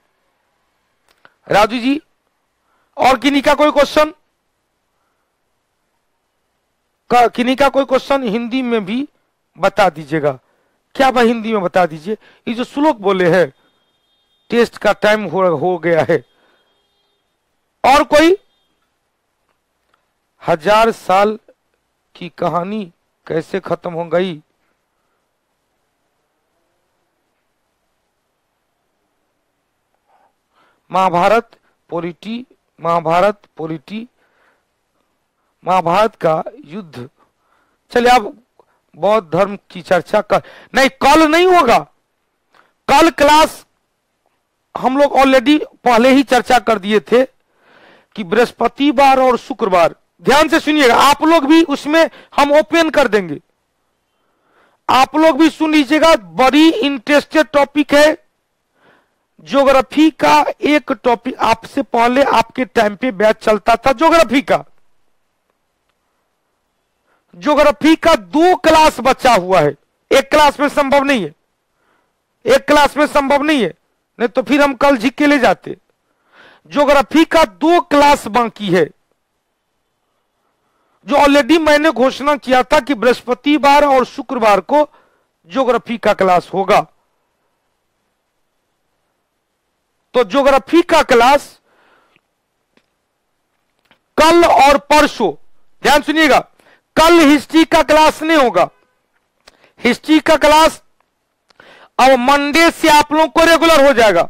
राजू जी और किन्हीं का कोई क्वेश्चन, किन्हीं का कोई क्वेश्चन हिंदी में भी बता दीजिएगा। क्या भाई हिंदी में बता दीजिए, ये जो श्लोक बोले हैं, टेस्ट का टाइम हो गया है। और कोई 1000 साल की कहानी कैसे खत्म हो गई, महाभारत पोलिटी, महाभारत पोलिटी, महाभारत का युद्ध। चलिए अब बौद्ध धर्म की चर्चा कर, नहीं कल नहीं होगा, कल क्लास हम लोग ऑलरेडी पहले ही चर्चा कर दिए थे कि बृहस्पतिवार और शुक्रवार, ध्यान से सुनिएगा, आप लोग भी उसमें हम ओपन कर देंगे, आप लोग भी सुन लीजिएगा, बड़ी इंटरेस्टेड टॉपिक है ज्योग्राफी का। एक टॉपिक आपसे पहले आपके टाइम पे बैच चलता था ज्योग्राफी का, ज्योग्राफी का 2 क्लास बचा हुआ है, एक क्लास में संभव नहीं है, एक क्लास में संभव नहीं है, नहीं तो फिर हम कल झिक के ले जाते। ज्योग्राफी का 2 क्लास बाकी है, जो ऑलरेडी मैंने घोषणा किया था कि बृहस्पतिवार और शुक्रवार को ज्योग्राफी का क्लास होगा। तो ज्योग्राफी का क्लास कल और परसों, ध्यान सुनिएगा, कल हिस्ट्री का क्लास नहीं होगा, हिस्ट्री का क्लास अब मंडे से आप लोगों को रेगुलर हो जाएगा।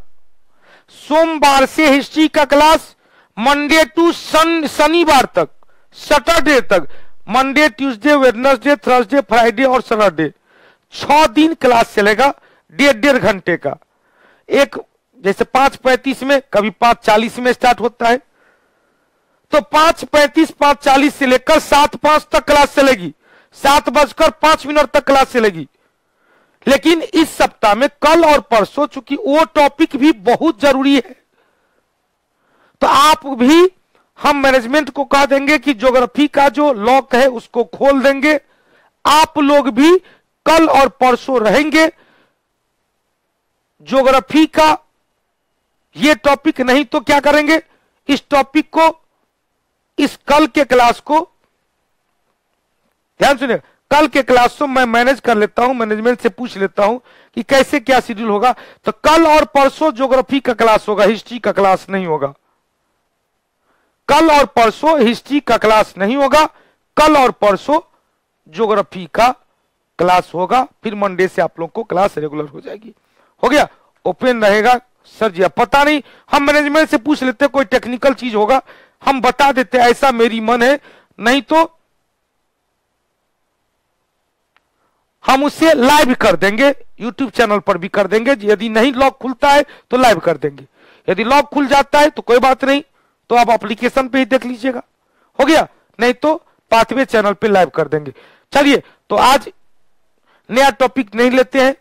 सोमवार से हिस्ट्री का क्लास मंडे टू शनिवार तक, सैटरडे तक, Monday Tuesday Wednesday Thursday Friday और सैटरडे, 6 दिन क्लास चलेगा, 1.5 घंटे का। एक जैसे 5:35 में, कभी 5:40 में स्टार्ट होता है, तो 5:35 5:40 से लेकर 7:05 तक क्लास चलेगी, 7:05 तक क्लास चलेगी। लेकिन इस सप्ताह में कल और परसों चूंकि वो टॉपिक भी बहुत जरूरी है, तो आप भी, हम मैनेजमेंट को कह देंगे कि ज्योग्राफी का जो लॉक है उसको खोल देंगे, आप लोग भी कल और परसों रहेंगे। ज्योग्राफी का ये टॉपिक नहीं तो क्या करेंगे, इस टॉपिक को, इस कल के क्लास को, ध्यान सुनिए, कल के क्लास को मैं मैनेज कर लेता हूं, मैनेजमेंट से पूछ लेता हूं कि कैसे क्या शेड्यूल होगा। तो कल और परसों ज्योग्राफी का क्लास होगा, हिस्ट्री का क्लास नहीं होगा। कल और परसों हिस्ट्री का क्लास नहीं होगा, कल और परसों ज्योग्राफी का क्लास होगा, फिर मंडे से आप लोग को क्लास रेगुलर हो जाएगी। हो गया, ओपन रहेगा। सर जी अब पता नहीं, हम मैनेजमेंट से पूछ लेते, कोई टेक्निकल चीज होगा हम बता देते, ऐसा मेरी मन है, नहीं तो हम उसे लाइव कर देंगे, यूट्यूब चैनल पर भी कर देंगे। यदि नहीं लॉक खुलता है तो लाइव कर देंगे, यदि लॉक खुल जाता है तो कोई बात नहीं, तो आप एप्लीकेशन पे ही देख लीजिएगा। हो गया, नहीं तो पाथवे चैनल पे लाइव कर देंगे। चलिए, तो आज नया टॉपिक नहीं लेते हैं,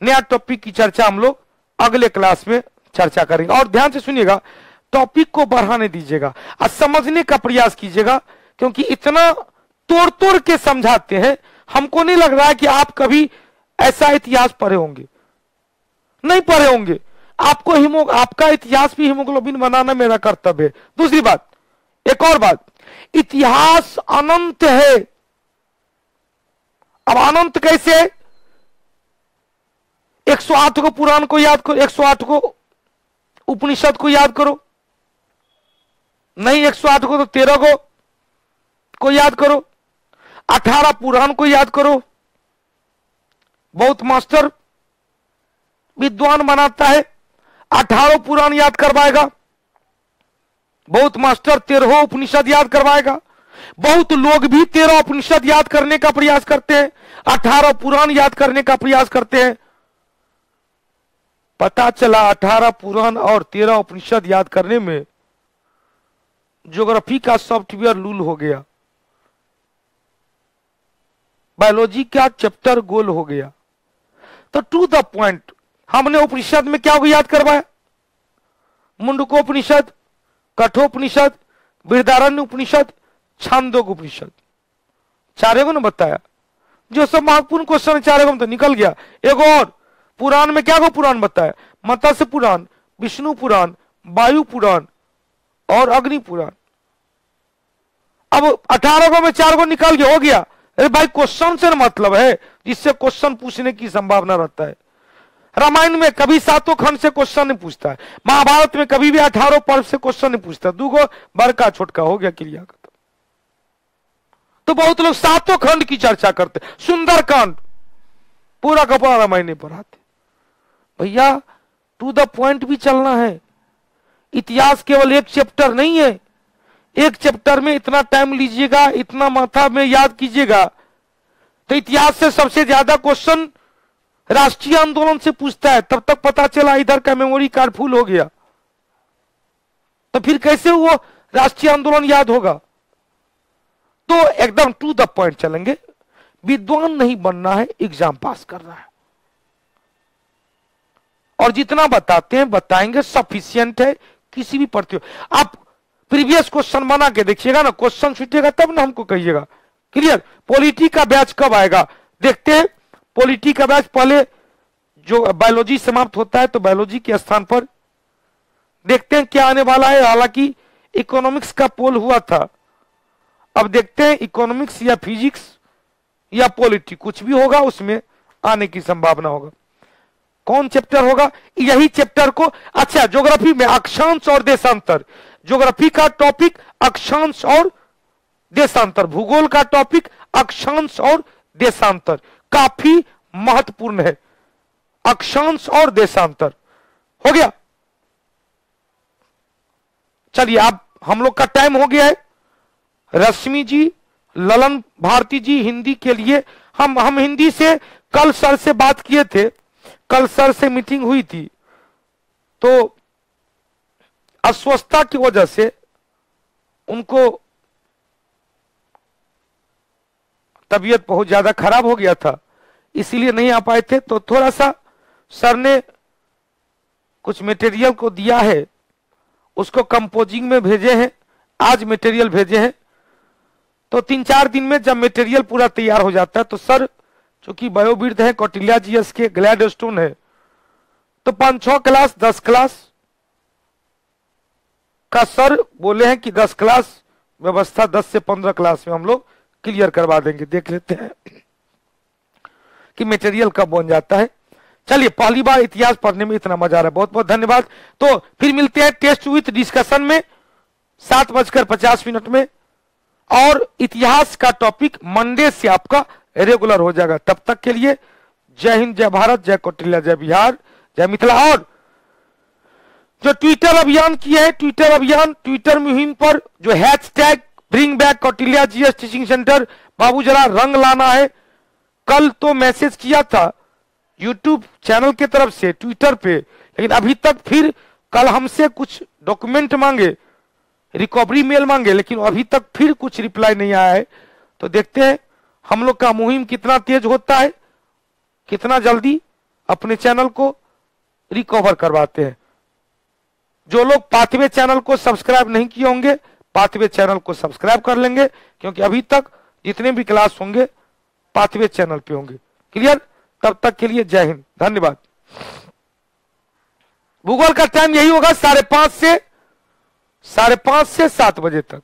नया टॉपिक की चर्चा हम लोग अगले क्लास में चर्चा करेंगे। और ध्यान से सुनिएगा, टॉपिक को बढ़ाने दीजिएगा और समझने का प्रयास कीजिएगा, क्योंकि इतना तोड़ तोड़ के समझाते हैं, हमको नहीं लग रहा है कि आप कभी ऐसा इतिहास पढ़े होंगे, नहीं पढ़े होंगे। आपको आपका इतिहास भी हीमोग्लोबिन बनाना मेरा कर्तव्य है। दूसरी बात, एक और बात, इतिहास अनंत है। अब अनंत कैसे है? 108 को पुराण को याद करो, 108 को उपनिषद को याद करो, नहीं 108 को तो 13 को याद करो, 18 पुराण को याद करो। बहुत मास्टर विद्वान बनाता है, 18 पुराण याद करवाएगा, बहुत मास्टर 13 उपनिषद याद करवाएगा। बहुत लोग भी 13 उपनिषद याद करने का प्रयास करते हैं, 18 पुराण याद करने का प्रयास करते हैं। पता चला 18 पुराण और 13 उपनिषद याद करने में ज्योग्राफी का सॉफ्टवेयर लूल हो गया, बायोलॉजी का चैप्टर गोल हो गया। तो टू द पॉइंट, हमने उपनिषद में क्या याद करवाया? मुंडकोपनिषद, कठोपनिषद, बृहदारण्य उपनिषद, छांदोग्य उपनिषद, 4 को ना बताया। जो सब महत्वपूर्ण क्वेश्चन 4 में तो निकल गया। एक और पुराण में क्या को पुराण बताया? मत्स्य पुराण, विष्णु पुराण, वायु पुराण और अग्नि पुराण। अब 18 में 4 निकल गया, हो गया। अरे भाई, क्वेश्चन से मतलब है जिससे क्वेश्चन पूछने की संभावना रहता है। रामायण में कभी 7 खंड से क्वेश्चन नहीं पूछता है, महाभारत में कभी भी 18 पर्व से क्वेश्चन नहीं पूछता। 2 बड़का छोटका हो गया, क्लियर। तो बहुत लोग 7 खंड की चर्चा करते, सुंदरकांड पूरा का पूरा रामायण नहीं पढ़ाते। भैया टू द पॉइंट भी चलना है, इतिहास केवल एक चैप्टर नहीं है, एक चैप्टर में इतना टाइम लीजिएगा, इतना माथा में याद कीजिएगा। तो इतिहास से सबसे ज्यादा क्वेश्चन राष्ट्रीय आंदोलन से पूछता है, तब तक पता चला इधर का मेमोरी कार्ड फुल हो गया, तो फिर कैसे वो राष्ट्रीय आंदोलन याद होगा। तो एकदम टू द पॉइंट चलेंगे, विद्वान नहीं बनना है, एग्जाम पास करना है, और जितना बताते हैं बताएंगे, सफिशियंट है। किसी भी पढ़ते हो आप प्रीवियस क्वेश्चन बना के देखिएगा ना, क्वेश्चन छूटेगा तब ना हमको कहिएगा। क्लियर। पॉलिटी का बैच कब आएगा देखते हैं। पॉलिटी का बैच पहले जो बायोलॉजी समाप्त होता है तो बायोलॉजी के स्थान पर देखते हैं क्या आने वाला है। हालांकि इकोनॉमिक्स का पोल हुआ था, अब देखते हैं इकोनॉमिक्स या फिजिक्स या पॉलिटी, कुछ भी होगा उसमें आने की संभावना होगा। कौन चैप्टर होगा, यही चैप्टर को। अच्छा, ज्योग्राफी में अक्षांश और देशांतर, ज्योग्राफी का टॉपिक अक्षांश और देशांतर, भूगोल का टॉपिक अक्षांश और देशांतर, काफी महत्वपूर्ण है। अक्षांश और देशांतर हो गया। चलिए, अब हम लोग का टाइम हो गया है। रश्मि जी, ललन भारती जी हिंदी के लिए, हम हिंदी से कल सर से बात किए थे, कल सर से मीटिंग हुई थी, तो अस्वस्थता की वजह से उनको तबीयत बहुत ज्यादा खराब हो गया था, इसीलिए नहीं आ पाए थे। तो थोड़ा सा सर ने कुछ मटेरियल को दिया है, उसको कंपोजिंग में भेजे हैं, आज मटेरियल भेजे हैं। तो 3-4 दिन में जब मटेरियल पूरा तैयार हो जाता है तो सर चूंकि वयोवृद्ध है, कौटिल्या जीएस के ग्लैडस्टोन है, तो 5-6 क्लास 10 क्लास का सर बोले हैं कि 10 क्लास व्यवस्था 10 से 15 क्लास में हम लोग क्लियर करवा देंगे। देख लेते हैं कि मटेरियल कब बन जाता है। चलिए, पहली बार इतिहास पढ़ने में इतना मजा आ रहा है, बहुत बहुत धन्यवाद। तो फिर मिलते हैं टेस्ट विथ डिस्कशन में 7:50 में, और इतिहास का टॉपिक मंडे से आपका रेगुलर हो जाएगा। तब तक के लिए जय हिंद, जय भारत, जय कौटिल्या, जय बिहार, जय मिथिला। और जो ट्विटर अभियान किया है, ट्विटर अभियान, ट्विटर मुहिम पर जो hashtag bring back Kautilya GS teaching centre, बाबू जरा रंग लाना है। कल तो मैसेज किया था यूट्यूब चैनल की तरफ से ट्विटर पे, लेकिन अभी तक फिर कल हमसे कुछ डॉक्यूमेंट मांगे, रिकवरी मेल मांगे, लेकिन अभी तक फिर कुछ रिप्लाई नहीं आया है। तो देखते हैं हम लोग का मुहिम कितना तेज होता है, कितना जल्दी अपने चैनल को रिकवर करवाते हैं। जो लोग पाथवे चैनल को सब्सक्राइब नहीं किए होंगे, पाथवे चैनल को सब्सक्राइब कर लेंगे, क्योंकि अभी तक जितने भी क्लास होंगे पाथवे चैनल पे होंगे। क्लियर। तब तक के लिए जय हिंद, धन्यवाद। भूगोल का टाइम यही होगा 5:30 से 7 बजे तक।